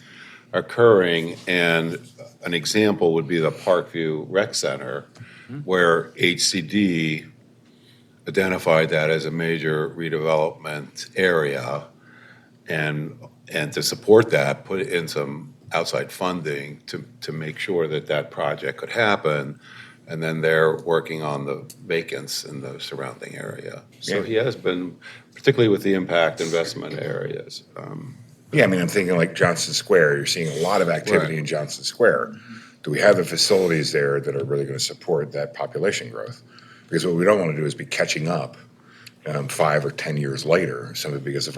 occurring. And an example would be the Parkview Rec Center, where HCD identified that as a major redevelopment area. And to support that, put in some outside funding to make sure that that project could happen. And then they're working on the vacants in the surrounding area. So he has been, particularly with the impact investment areas. Yeah, I mean, I'm thinking like Johnson Square. You're seeing a lot of activity in Johnson Square. Do we have the facilities there that are really going to support that population growth? Because what we don't want to do is be catching up 5 or 10 years later, simply because of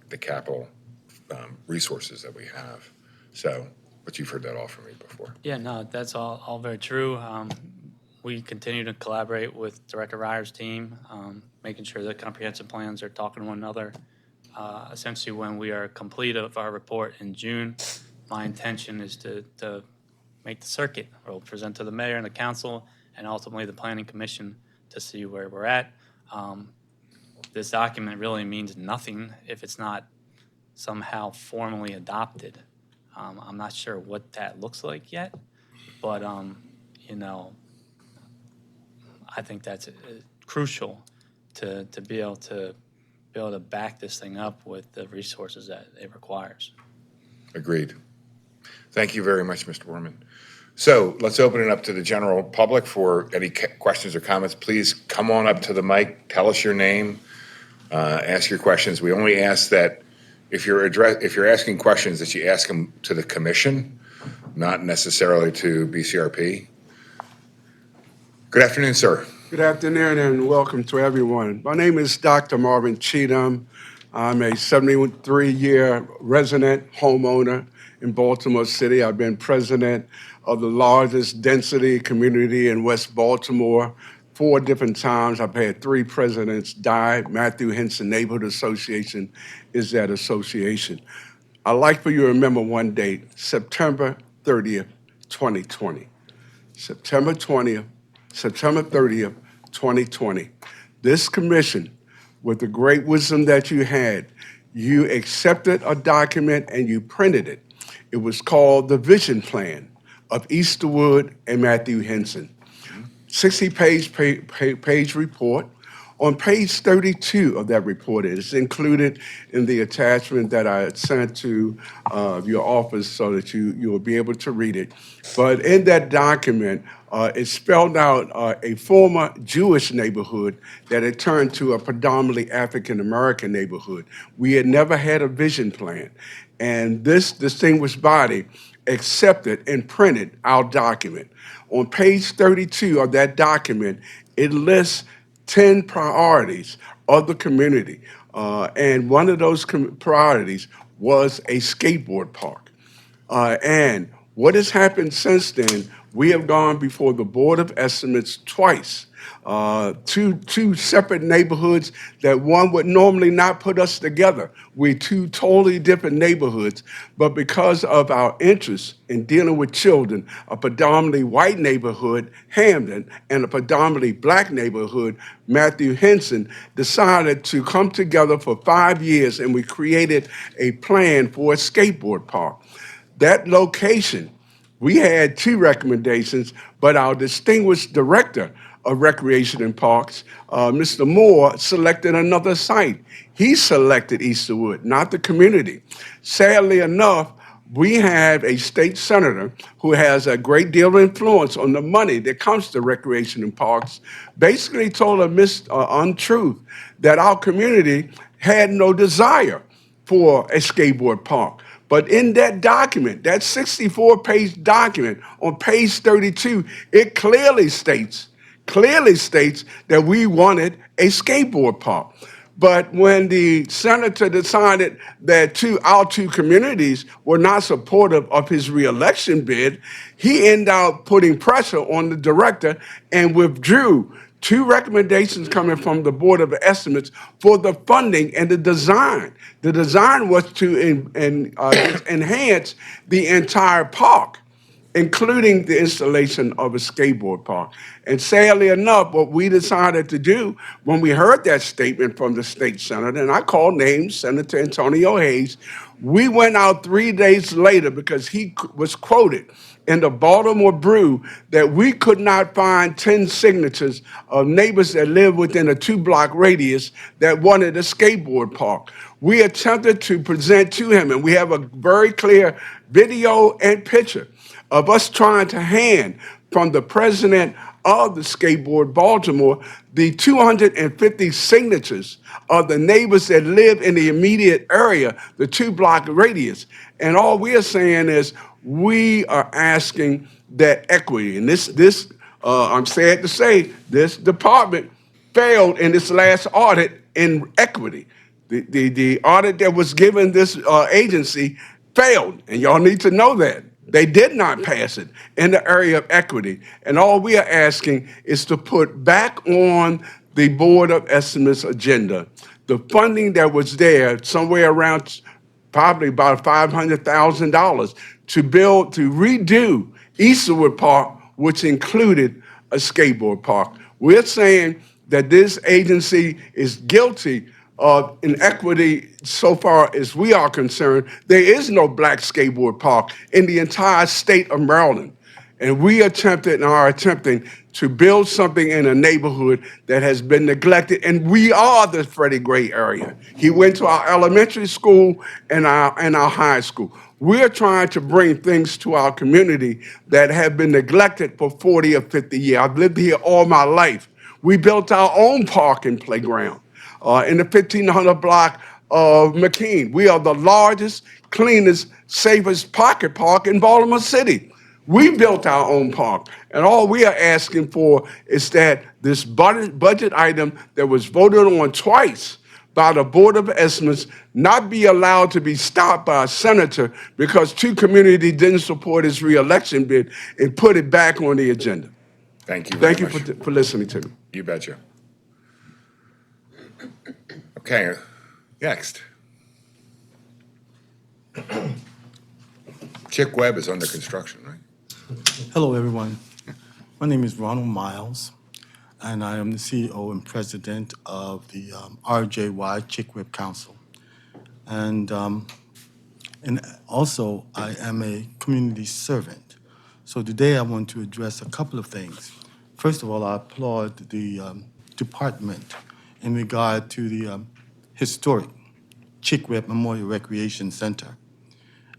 the capital resources that we have. So, but you've heard that all from me before. Yeah, no, that's all very true. We continue to collaborate with Director Ryer's team, making sure that comprehensive plans are talking to one another. Essentially, when we are complete of our report in June, my intention is to make the circuit. We'll present to the mayor and the council and ultimately the planning commission to see where we're at. This document really means nothing if it's not somehow formally adopted. I'm not sure what that looks like yet, but I think that's crucial to be able to back this thing up with the resources that it requires. Agreed. Thank you very much, Mr. Worman. So let's open it up to the general public for any questions or comments. Please come on up to the mic, tell us your name, ask your questions. We only ask that if you're asking questions that you ask them to the commission, not necessarily to BCRP. Good afternoon, sir. Good afternoon and welcome to everyone. My name is Dr. Marvin Cheatham. I'm a 73-year resident homeowner in Baltimore City. I've been president of the largest density community in West Baltimore 4 different times. I've had 3 presidents die. Matthew Henson Neighborhood Association is that association. I'd like for you to remember one date, September 30th, 2020. September 30th, 2020. This commission, with the great wisdom that you had, you accepted a document and you printed it. It was called the Vision Plan of Easterwood and Matthew Henson. 60-page report. On page 32 of that report, it's included in the attachment that I sent to your office so that you will be able to read it. But in that document, it spelled out a former Jewish neighborhood that had turned to a predominantly African-American neighborhood. We had never had a vision plan. And this distinguished body accepted and printed our document. On page 32 of that document, it lists 10 priorities of the community. And one of those priorities was a skateboard park. And what has happened since then, we have gone before the Board of Estimates twice. Two separate neighborhoods that one would normally not put us together. We're 2 totally different neighborhoods, but because of our interest in dealing with children, a predominantly white neighborhood, Hamden, and a predominantly black neighborhood, Matthew Henson, decided to come together for 5 years, and we created a plan for a skateboard park. That location, we had 2 recommendations, but our distinguished director of Recreation and Parks, Mr. Moore, selected another site. He selected Easterwood, not the community. Sadly enough, we have a state senator who has a great deal of influence on the money that comes to Recreation and Parks, basically told a untruth that our community had no desire for a skateboard park. But in that document, that 64-page document, on page 32, it clearly states that we wanted a skateboard park. But when the senator decided that our two communities were not supportive of his reelection bid, he ended up putting pressure on the director and withdrew two recommendations coming from the Board of Estimates for the funding and the design. The design was to enhance the entire park, including the installation of a skateboard park. And sadly enough, what we decided to do when we heard that statement from the state senator, and I called names, Senator Antonio Hayes, we went out 3 days later because he was quoted in the Baltimore Brew that we could not find 10 signatures of neighbors that live within a 2-block radius that wanted a skateboard park. We attempted to present to him, and we have a very clear video and picture of us trying to hand from the president of the Skateboard Baltimore the 250 signatures of the neighbors that live in the immediate area, the 2-block radius. And all we are saying is we are asking that equity. And I'm sad to say, this department failed in this last audit in equity. The audit that was given this agency failed, and y'all need to know that. They did not pass it in the area of equity. And all we are asking is to put back on the Board of Estimates agenda the funding that was there, somewhere around probably about $500,000, to redo Easterwood Park, which included a skateboard park. We're saying that this agency is guilty of inequity so far as we are concerned. There is no black skateboard park in the entire state of Maryland. And we attempted and are attempting to build something in a neighborhood that has been neglected. And we are the Freddie Gray area. He went to our elementary school and our high school. We're trying to bring things to our community that have been neglected for 40 or 50 years. I've lived here all my life. We built our own park and playground in the 1500 block of McKean. We are the largest, cleanest, safest pocket park in Baltimore City. We built our own park, and all we are asking for is that this budget item that was voted on twice by the Board of Estimates not be allowed to be stopped by a senator because two communities didn't support his reelection bid, and put it back on the agenda. Thank you very much. Thank you for listening to me. You betcha. Okay, next. Chick Webb is under construction, right? Hello, everyone. My name is Ronald Miles, and I am the CEO and president of the RJY Cip Bcrp Council. And also, I am a community servant. So today I want to address a couple of things. First of all, I applaud the department in regard to the historic Cip Bcrp Memorial Recreation Center.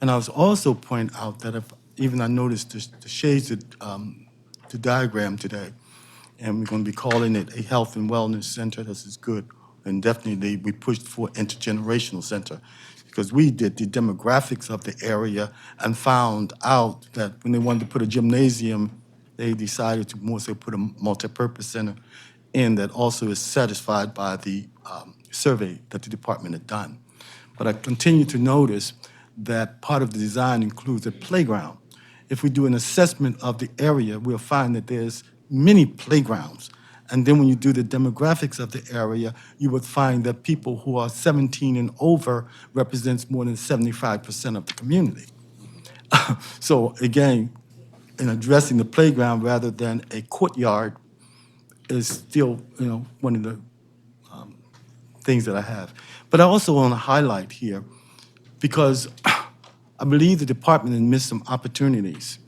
And I was also point out that even I noticed the shades of the diagram today, and we're going to be calling it a health and wellness center. This is good. And definitely we pushed for intergenerational center because we did the demographics of the area and found out that when they wanted to put a gymnasium, they decided to more so put a multipurpose center in that also is satisfied by the survey that the department had done. But I continue to notice that part of the design includes a playground. If we do an assessment of the area, we'll find that there's many playgrounds. And then when you do the demographics of the area, you would find that people who are 17 and over represents more than 75% of the community. So again, in addressing the playground rather than a courtyard is still, one of the things that I have. But I also want to highlight here, because I believe the department has missed some opportunities.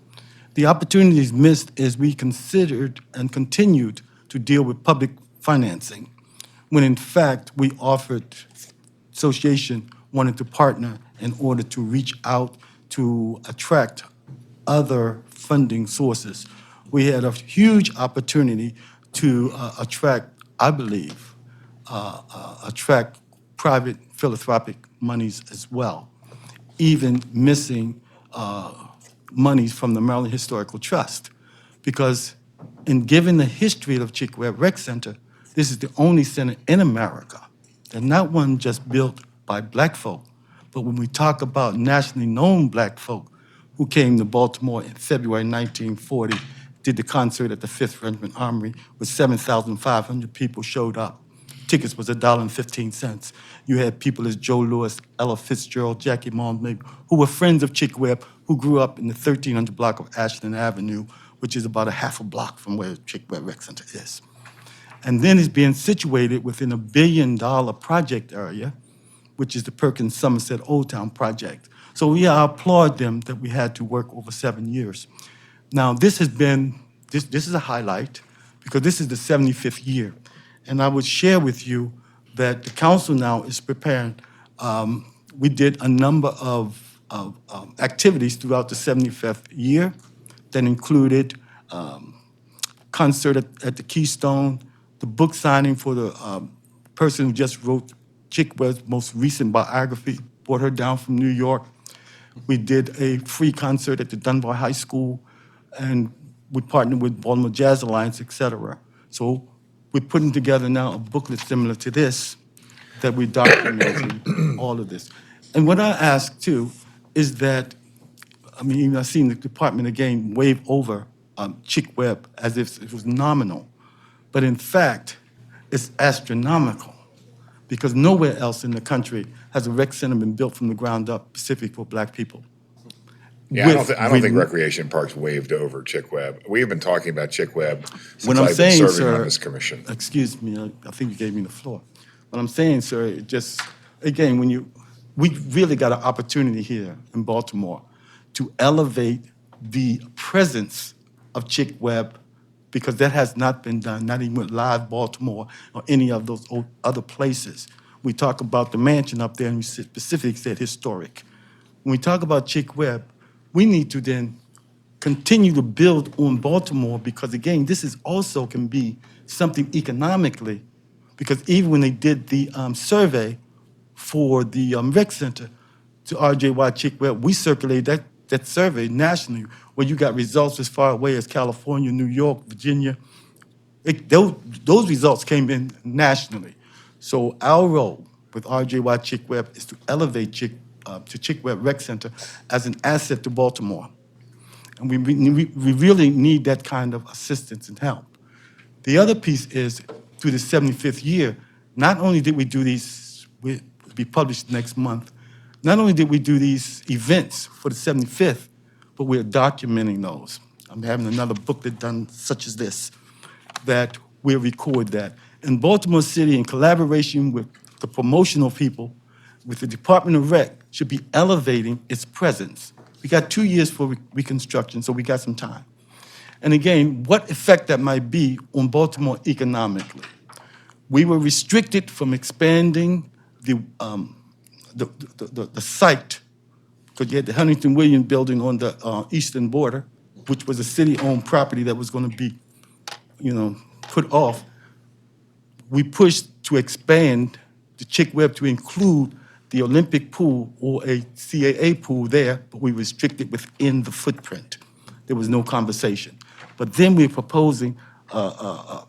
The opportunities missed is we considered and continued to deal with public financing, when in fact we offered, association wanted to partner in order to reach out to attract other funding sources. We had a huge opportunity to attract, I believe, attract private philanthropic monies as well, even missing monies from the Maryland Historical Trust. Because in given the history of Cip Bcrp Rec Center, this is the only center in America and not one just built by black folk, but when we talk about nationally known black folk who came to Baltimore in February 1940, did the concert at the 5th Regiment Armory, with 7,500 people showed up. Tickets was $1.15. You had people as Joe Lewis, Ella Fitzgerald, Jackie Malmig, who were friends of Chick Webb, who grew up in the 1300 block of Ashland Avenue, which is about a half a block from where Chick Webb Rec Center is. And then it's being situated within $1 billion project area, which is the Perkins Somerset Old Town project. So I applaud them that we had to work over 7 years. Now, this is a highlight because this is the 75th year. And I would share with you that the council now is preparing. We did a number of activities throughout the 75th year that included concert at the Keystone, the book signing for the person who just wrote Chick Webb's most recent biography, brought her down from New York. We did a free concert at the Dunbar High School, and we partnered with Baltimore Jazz Alliance, et cetera. So we're putting together now a booklet similar to this that we're documenting all of this. And what I ask too is that, I mean, I've seen the department again wave over Chick Webb as if it was nominal. But in fact, it's astronomical because nowhere else in the country has a rec center been built from the ground up specific for black people. Yeah, I don't think Recreation Parks waved over Chick Webb. We have been talking about Chick Webb since I've been serving on this commission. Excuse me, I think you gave me the floor. What I'm saying, sir, it just, again, we really got an opportunity here in Baltimore to elevate the presence of Chick Webb because that has not been done, not even with Live Baltimore or any of those other places. We talk about the mansion up there and we specifically said historic. When we talk about Chick Webb, we need to then continue to build on Baltimore because again, this is also can be something economically because even when they did the survey for the rec center to RJY Chick Webb, we circulated that survey nationally where you got results as far away as California, New York, Virginia. Those results came in nationally. So our role with RJY Chick Webb is to elevate Chick Webb Rec Center as an asset to Baltimore. And we really need that kind of assistance and help. The other piece is, through the 75th year, not only did we do these, will be published next month, not only did we do these events for the 75th, but we're documenting those. I'm having another booklet done such as this, that we'll record that. And Baltimore City, in collaboration with the promotional people, with the Department of Rec, should be elevating its presence. We got 2 years for reconstruction, so we got some time. And again, what effect that might be on Baltimore economically. We were restricted from expanding the site because you had the Huntington Williams building on the eastern border, which was a city-owned property that was going to be, put off. We pushed to expand the Chick Webb to include the Olympic pool or a CAA pool there, but we restricted within the footprint. There was no conversation. But then we're proposing a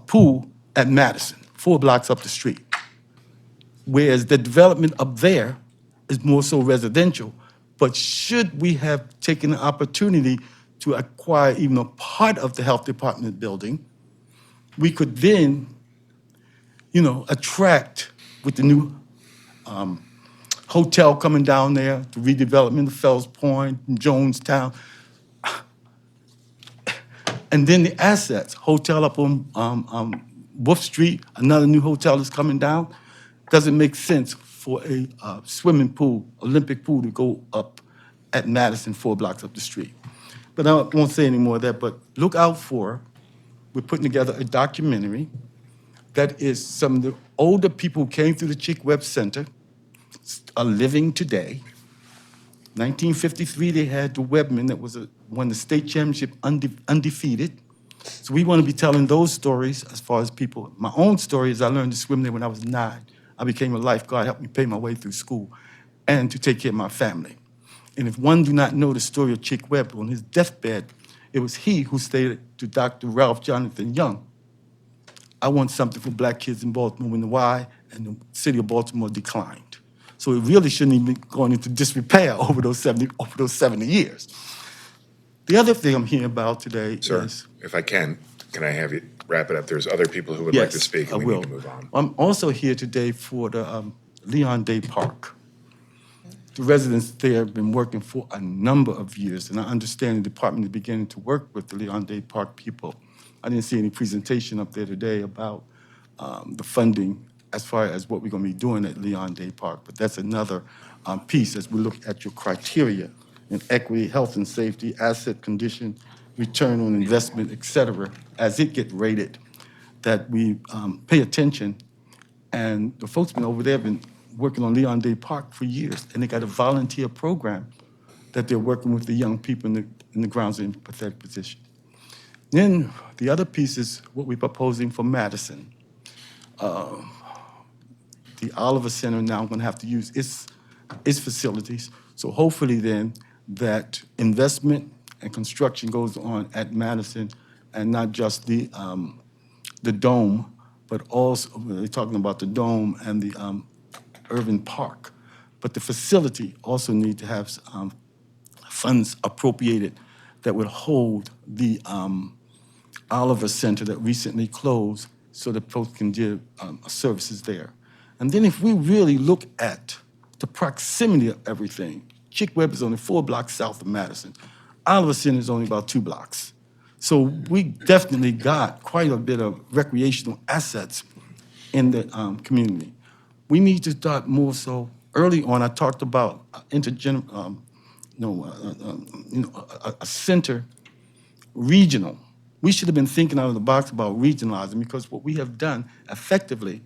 pool at Madison, 4 blocks up the street. Whereas the development up there is more so residential. But should we have taken the opportunity to acquire even a part of the health department building, we could then, attract with the new hotel coming down there, the redevelopment of Fells Point, and Jonestown, and then the assets, hotel up on Wolf Street, another new hotel is coming down. Doesn't make sense for a swimming pool, Olympic pool, to go up at Madison 4 blocks up the street. But I won't say any more of that, but look out for, we're putting together a documentary that is some of the older people who came through the Chick Webb Center are living today. 1953, they had the Webman that won the state championship undefeated. So we want to be telling those stories as far as people. My own story is I learned to swim there when I was 9. I became a lifeguard, helped me pay my way through school, and to take care of my family. And if one do not know the story of Chick Webb, on his deathbed, it was he who stated to Dr. Ralph Jonathan Young, I want something for black kids in Baltimore. When the why, and the city of Baltimore declined. So it really shouldn't even be going into disrepair over those 70 years. The other thing I'm hearing about today Sir, is, if I can I have you wrap it up? There's other people who would like to yes, speak, I and we will. need to move on. I'm also here today for the Leon Day Park. The residents there have been working for a number of years, and I understand the department is beginning to work with the Leon Day Park people. I didn't see any presentation up there today about the funding as far as what we're going to be doing at Leon Day Park, but that's another piece as we look at your criteria in equity, health and safety, asset condition, return on investment, et cetera, as it get rated, that we pay attention. And the folks been over there have been working on Leon Day Park for years, and they got a volunteer program that they're working with the young people in the grounds in pathetic position. Then the other piece is what we're proposing for Madison. The Oliver Center now going to have to use its facilities. So hopefully then that investment and construction goes on at Madison, and not just the dome, but also, they're talking about the dome and the Irving Park. But the facility also need to have funds appropriated that would hold the Oliver Center that recently closed so that folks can give services there. And then if we really look at the proximity of everything, Cip Bcrp is only 4 blocks south of Madison. Oliver Center is only about 2 blocks. So we definitely got quite a bit of recreational assets in the community. We need to start more so early on. I talked about a center regional. We should have been thinking out of the box about regionalizing, because what we have done effectively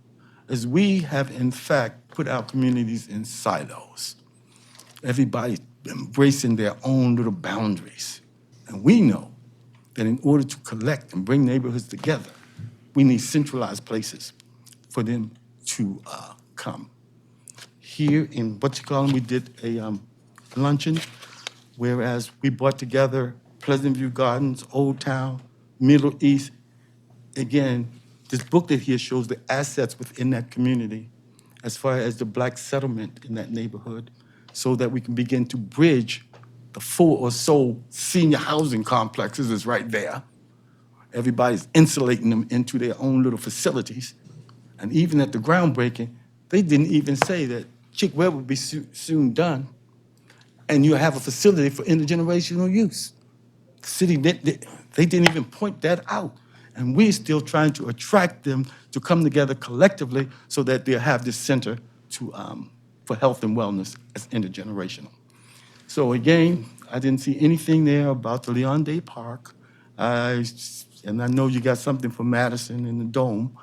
is we have in fact put our communities in silos. Everybody embracing their own little boundaries. And we know that in order to collect and bring neighborhoods together, we need centralized places for them to come. Here in we did a luncheon, whereas we brought together Pleasant View Gardens, Old Town, Middle East. Again, this booklet here shows the assets within that community as far as the Black settlement in that neighborhood, so that we can begin to bridge the 4 or so senior housing complexes is right there. Everybody's insulating them into their own little facilities. And even at the groundbreaking, they didn't even say that Cip Bcrp would be soon done, and you have a facility for intergenerational use. The city, they didn't even point that out. And we're still trying to attract them to come together collectively so that they'll have this center for health and wellness as intergenerational. So again, I didn't see anything there about the Leon Day Park. And I know you got something for Madison and the Dome,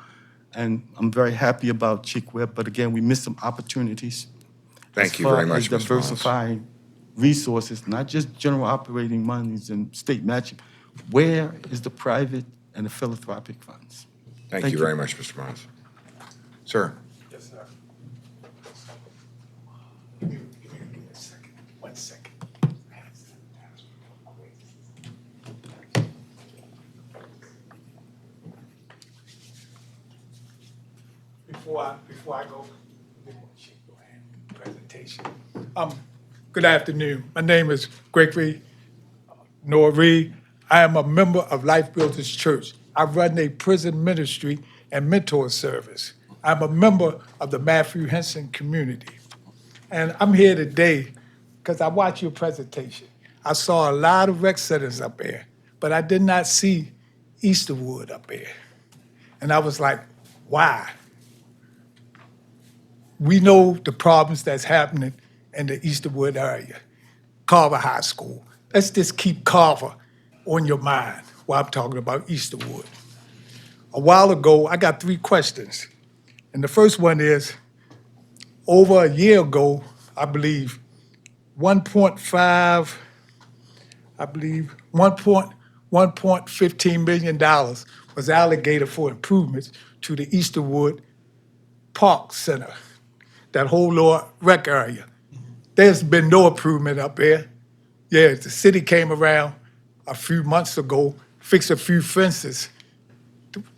and I'm very happy about Cip Bcrp, but again, we missed some opportunities. Thank you very much, Mr. Miles. As far as diversifying resources, not just general operating monies and state matching. Where is the private and the philanthropic funds? Thank you very much, Mr. Miles. Sir. Yes, sir. Give me a second. 1 second. Before I go, shake your hand, presentation. Good afternoon. My name is Gregory Norrie. I am a member of Life Builders Church. I run a prison ministry and mentor service. I'm a member of the Matthew Henson community. And I'm here today because I watched your presentation. I saw a lot of rec centers up there, but I did not see Easterwood up there. And I was like, why? We know the problems that's happening in the Easterwood area. Carver High School. Let's just keep Carver on your mind while I'm talking about Easterwood. A while ago, I got 3 questions. And the first one is, over a year ago, I believe, $1.15 million was allocated for improvements to the Easterwood Park Center, that whole lower rec area. There's been no improvement up there. Yeah, the city came around a few months ago, fixed a few fences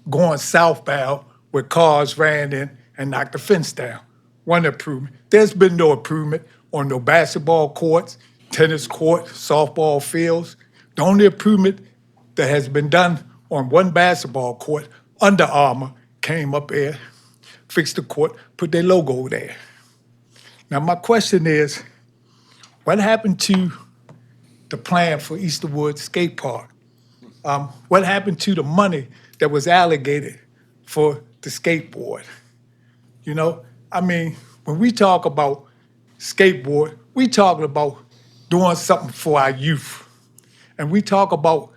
going southbound where cars ran in and knock the fence down. One improvement. There's been no improvement on no basketball courts, tennis courts, softball fields. The only improvement that has been done on one basketball court, Under Armour came up there, fixed the court, put their logo there. Now, my question is, what happened to the plan for Easterwood Skate Park? What happened to the money that was allocated for the skateboard? You know, I mean, when we talk about skateboard, we talking about doing something for our youth. And we talk about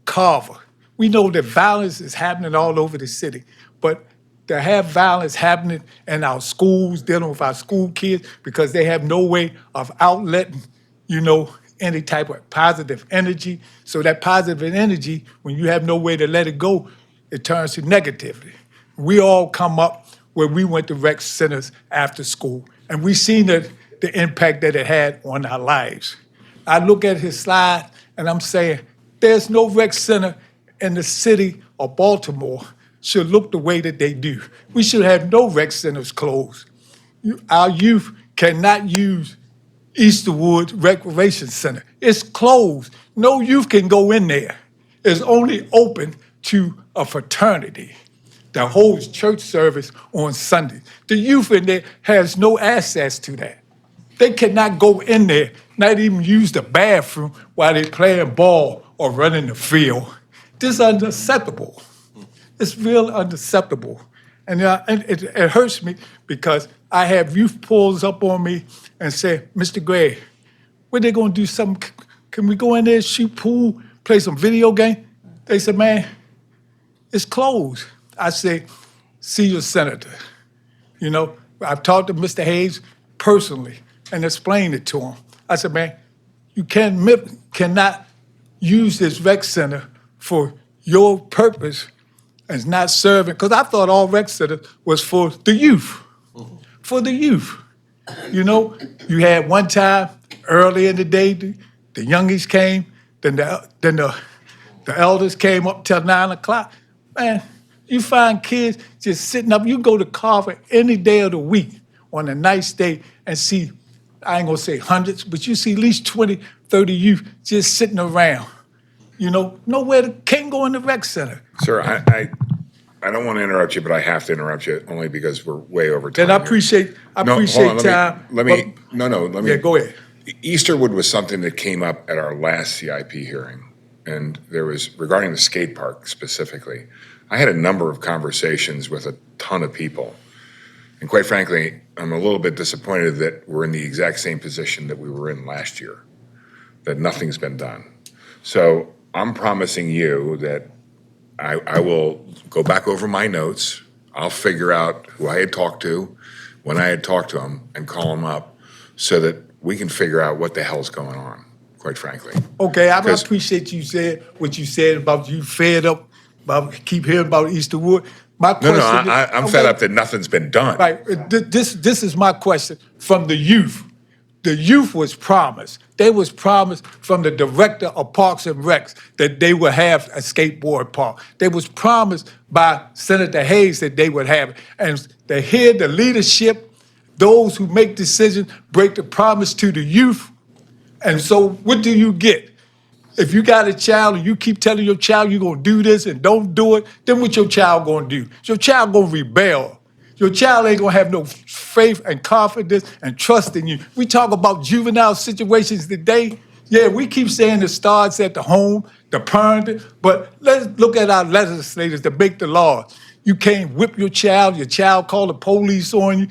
Carver. We know that violence is happening all over the city, but to have violence happening in our schools, dealing with our school kids, because they have no way of outletting, you know, any type of positive energy. So that positive energy, when you have no way to let it go, it turns to negativity. We all come up where we went to rec centers after school, and we seen the impact that it had on our lives. I look at his slide and I'm saying, there's no rec center in the city of Baltimore should look the way that they do. We should have no rec centers closed. Our youth cannot use Easterwood Recreation Center. It's closed. No youth can go in there. It's only open to a fraternity that holds church service on Sunday. The youth in there has no access to that. They cannot go in there, not even use the bathroom while they're playing ball or running the field. This is unacceptable. It's real unacceptable. And it hurts me because I have youth pulls up on me and say, Mr. Gray, when they gonna do something? Can we go in there, shoot pool, play some video game? They said, man, it's closed. I say, see your senator. You know, I've talked to Mr. Hayes personally and explained it to him. I said, man, you cannot use this rec center for your purpose and not serving, because I thought all rec centers was for the youth, for the youth. You know, you had one time early in the day, the youngies came, then the elders came up till 9 o'clock. Man, you find kids just sitting up. You go to Carver any day of the week on a nice day and see, I ain't gonna say hundreds, but you see at least 20, 30 youth just sitting around. You know, can't go in the rec center. Sir, I don't want to interrupt you, but I have to interrupt you only because we're way over time. And I appreciate time. Let me. Yeah, go ahead. Easterwood was something that came up at our last CIP hearing, and there was, regarding the skate park specifically, I had a number of conversations with a ton of people. And quite frankly, I'm a little bit disappointed that we're in the exact same position that we were in last year, that nothing's been done. So I'm promising you that I will go back over my notes. I'll figure out who I had talked to, when I had talked to them, and call them up so that we can figure out what the hell's going on, quite frankly. Okay, I appreciate you said what you said about you fed up, about keep hearing about Easterwood. My question I'm fed up that nothing's been done. Right, this is my question from the youth. The youth was promised. They was promised from the director of Parks and Recs that they would have a skateboard park. They was promised by Senator Hayes that they would have it. And to hear the leadership, those who make decisions, break the promise to the youth. And so what do you get? If you got a child and you keep telling your child you're gonna do this and don't do it, then what your child gonna do? Your child gonna rebel. Your child ain't gonna have no faith and confidence and trust in you. We talk about juvenile situations today. Yeah, we keep saying it starts at the home, the parent, but let's look at our legislators that make the laws. You can't whip your child call the police on you.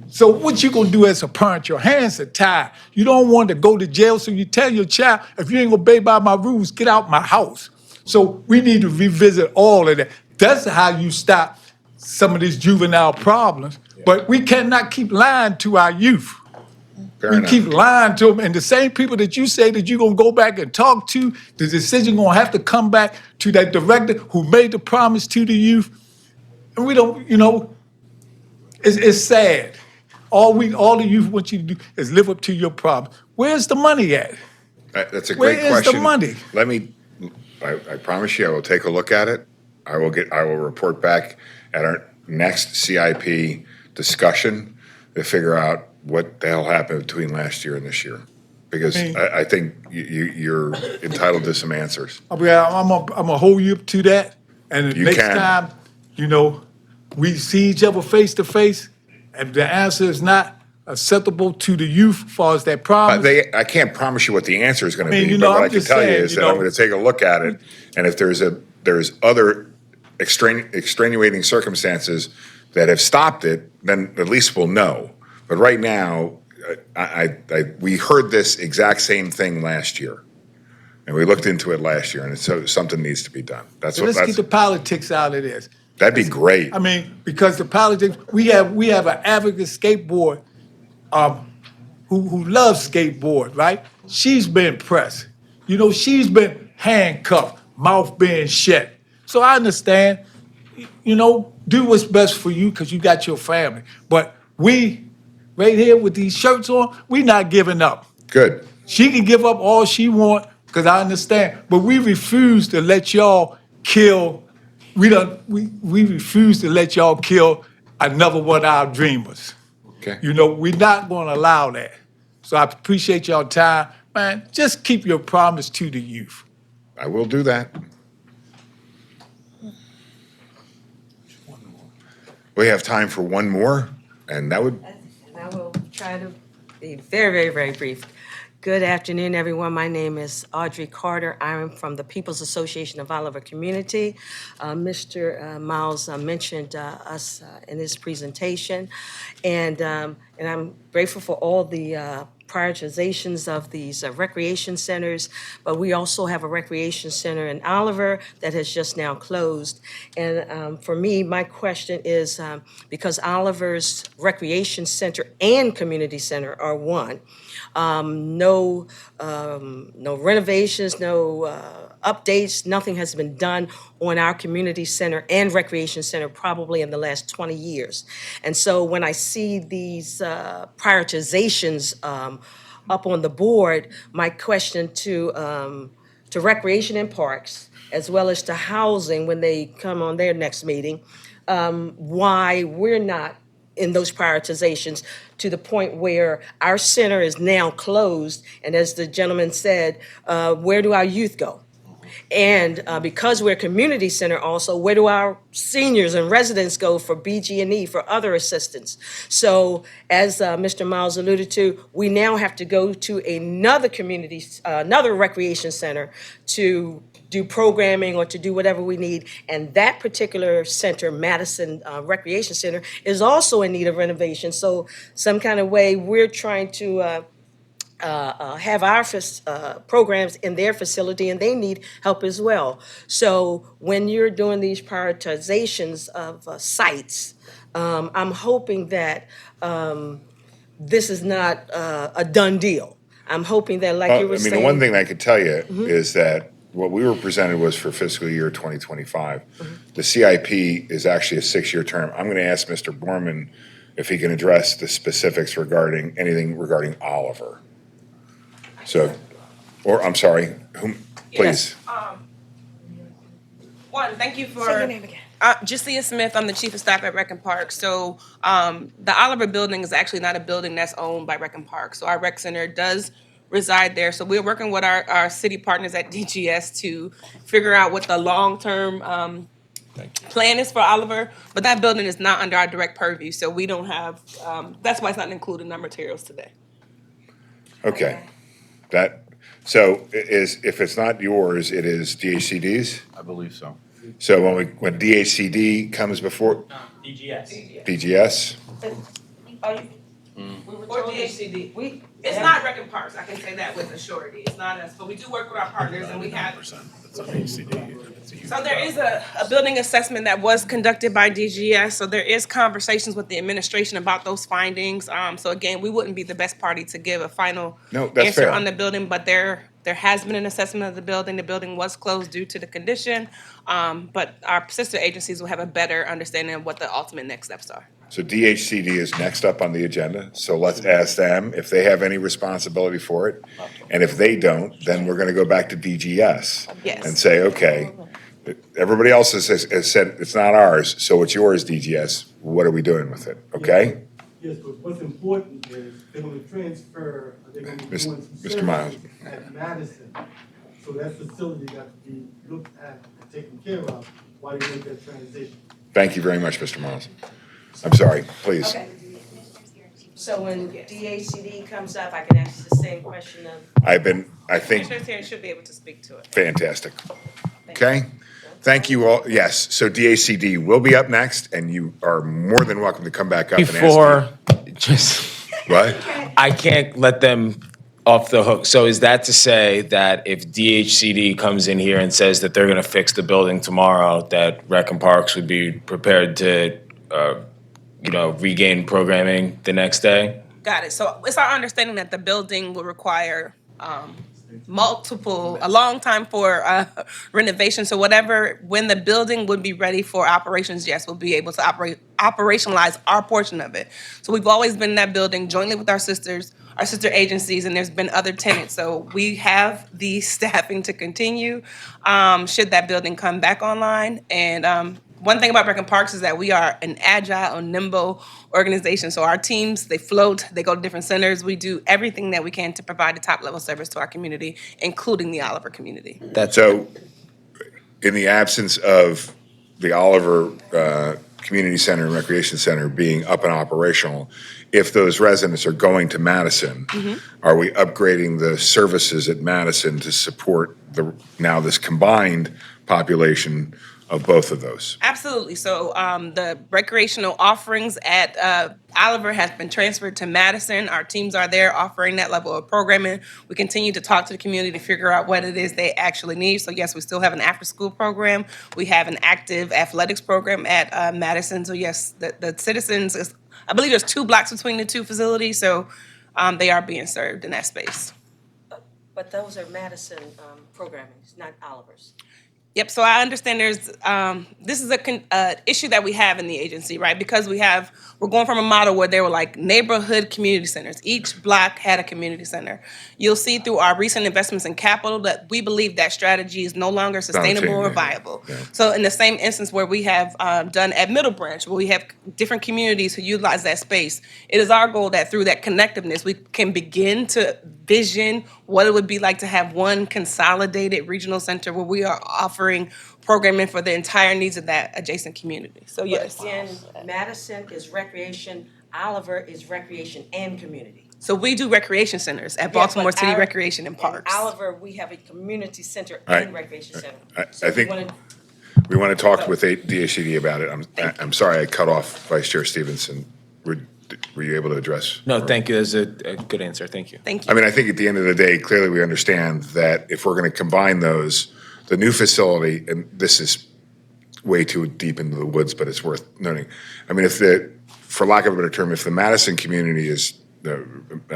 So what you gonna do as a parent? Your hands are tied. You don't want to go to jail, so you tell your child, if you ain't gonna obey by my rules, get out my house. So we need to revisit all of that. That's how you stop some of these juvenile problems, but we cannot keep lying to our youth. We keep lying to them, and the same people that you say that you're gonna go back and talk to, the decision gonna have to come back to that director who made the promise to the youth. And we don't, it's sad. All the youth want you to do is live up to your promise. Where's the money at? That's a great question. Where is the money? I promise you, I will take a look at it. I will report back at our next CIP discussion to figure out what the hell happened between last year and this year. Because I think you're entitled to some answers. I'm gonna hold you up to that. And the You next can. time, we see each other face to face, and the answer is not acceptable to the youth as far as that promise. I can't promise you what the answer is going to I mean, be, but what I'm I can just tell you saying, is that I'm going to take a look at it, and if there's other extenuating circumstances that have stopped it, then at least we'll know. But right now, we heard this exact same thing last year, and we looked into it last year, and so something needs to be done. Let's get the politics out of this. That'd be great. I mean, because the politics, we have an advocate skateboard who loves skateboard, right? She's been pressed. She's been handcuffed, mouth being shut. So I understand, do what's best for you because you got your family. But we, right here with these shirts on, we not giving up. Good. She can give up all she want because I understand. But we refuse to let y'all kill. We refuse to let y'all kill another one of our dreamers. Okay. We're not going to allow that. So I appreciate y'all time. Man, just keep your promise to the youth. I will do that. We have time for one more, and that would. And I will try to be very, very, very brief. Good afternoon, everyone. My name is Audrey Carter. I am from the People's Association of Oliver Community. Mr. Miles mentioned us in his presentation, and I'm grateful for all the prioritizations of these recreation centers, but we also have a recreation center in Oliver that has just now closed. And for me, my question is, because Oliver's recreation center and community center are one, no renovations, no updates, nothing has been done on our community center and recreation center probably in the last 20 years. And so when I see these prioritizations up on the board, my question to Recreation and Parks, as well as to Housing when they come on their next meeting, why we're not in those prioritizations to the point where our center is now closed. And as the gentleman said, where do our youth go? And because we're a community center also, where do our seniors and residents go for BG&E, for other assistance? So as Mr. Miles alluded to, we now have to go to another recreation center to do programming or to do whatever we need. And that particular center, Madison Recreation Center, is also in need of renovation. So some kind of way we're trying to have our programs in their facility, and they need help as well. So when you're doing these prioritizations of sites, I'm hoping that this is not a done deal. I'm hoping that, like you were saying. The one thing I could tell you Mhm. is that what we were presented was for fiscal year 2025. The CIP is actually a 6-year term. I'm going to ask Mr. Borman if he can address the specifics regarding anything regarding Oliver. So, or I'm sorry, please. One, thank you for. Say your name again. Jusia Smith, I'm the Chief of Staff at Rec and Park. So the Oliver building is actually not a building that's owned by Rec and Park. So our rec center does reside there. So we're working with our city partners at DGS to figure out what the long-term plan is for Oliver. But that building is not under our direct purview. So we don't have, that's why it's not included in our materials today. Okay. So if it's not yours, it is DHCD's? I believe so. So when DHCD comes before? DGS. DGS? Or DHCD. It's not Rec and Parks, I can say that with assurity. It's not us, but we do work with our partners and we have. So there is a building assessment that was conducted by DGS, so there is conversations with the administration about those findings. So again, we wouldn't be the best party to give a final that's answer fair. on the building, but there has been an assessment of the building. The building was closed due to the condition, but our sister agencies will have a better understanding of what the ultimate next steps are. So DHCD is next up on the agenda, so let's ask them if they have any responsibility for it. And if they don't, then we're gonna go back to DGS. Yes. And say, okay, everybody else has said it's not ours, so it's yours, DGS. what are we doing with it, okay? Yes, but what's important is they're gonna transfer, they're gonna be doing some Mr. Miles. services at Madison. So that facility got to be looked at and taken care of while they make that transition. Thank you very much, Mr. Miles. I'm sorry, please. Okay. So when DHCD comes up, I can ask the same question of. I think, Commissioner Terry should be able to speak to it. fantastic. Okay? Thank you all. Yes, so DACD will be up next, and you are more than welcome to come back up and ask. Before, just, What? I can't let them off the hook. So is that to say that if DHCD comes in here and says that they're gonna fix the building tomorrow, that Rec and Parks would be prepared to, regain programming the next day? Got it. So it's our understanding that the building will require a long time for renovation. So when the building would be ready for operations, yes, we'll be able to operationalize our portion of it. So we've always been in that building jointly with our sister agencies, and there's been other tenants. So we have the staffing to continue should that building come back online. And one thing about Rec and Parks is that we are an agile and nimble organization. So our teams, they float, they go to different centers. We do everything that we can to provide the top level service to our community, including the Oliver community. So, in the absence of the Oliver Community Center and Recreation Center being up and operational, if those residents are going to Madison, are we upgrading the services at Madison to support this combined population of both of those? Absolutely. So the recreational offerings at Oliver has been transferred to Madison. Our teams are there offering that level of programming. We continue to talk to the community to figure out what it is they actually need. So yes, we still have an after-school program. We have an active athletics program at Madison. So yes, the citizens, I believe there's 2 blocks between the 2 facilities. So they are being served in that space. But those are Madison programming, not Oliver's. Yep. So I understand this is a issue that we have in the agency, right? Because we're going from a model where there were like neighborhood community centers. Each block had a community center. You'll see through our recent investments in capital that we believe that strategy is no longer sustainable or viable. Yeah. So in the same instance where we have done at Middle Branch, where we have different communities who utilize that space, it is our goal that through that connectiveness, we can begin to vision what it would be like to have one consolidated regional center where we are offering programming for the entire needs of that adjacent community. So yes. But again, Madison is recreation, Oliver is recreation and community. So we do recreation centers at Baltimore City Recreation and Parks. Oliver, we have a community center and recreation center. I think we want to talk with DHCD about it. I'm sorry I cut off Vice Chair Stevenson. Were you able to address? No, thank you. That's a good answer. Thank you. Thank you. I mean, I think at the end of the day, clearly we understand that if we're going to combine those, the new facility, and this is way too deep into the woods, but it's worth noting. I mean, for lack of a better term, if the Madison community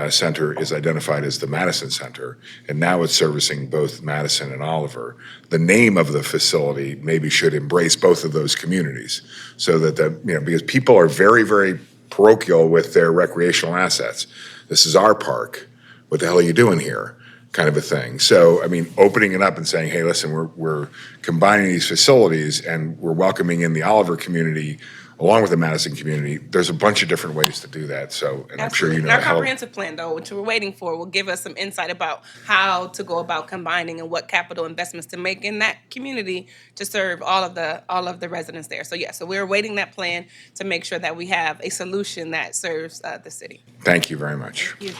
center is identified as the Madison Center, and now it's servicing both Madison and Oliver, the name of the facility maybe should embrace both of those communities, so that because people are very, very parochial with their recreational assets. This is our park. What the hell are you doing here? Kind of a thing. So, I mean, opening it up and saying, hey, listen, we're combining these facilities and we're welcoming in the Oliver community along with the Madison community. There's a bunch of different ways to do that. So, and I'm sure you know. Our comprehensive plan, though, which we're waiting for, will give us some insight about how to go about combining and what capital investments to make in that community to serve all of the residents there. So yeah, so we're awaiting that plan to make sure that we have a solution that serves the city. Thank you very much. Thank you.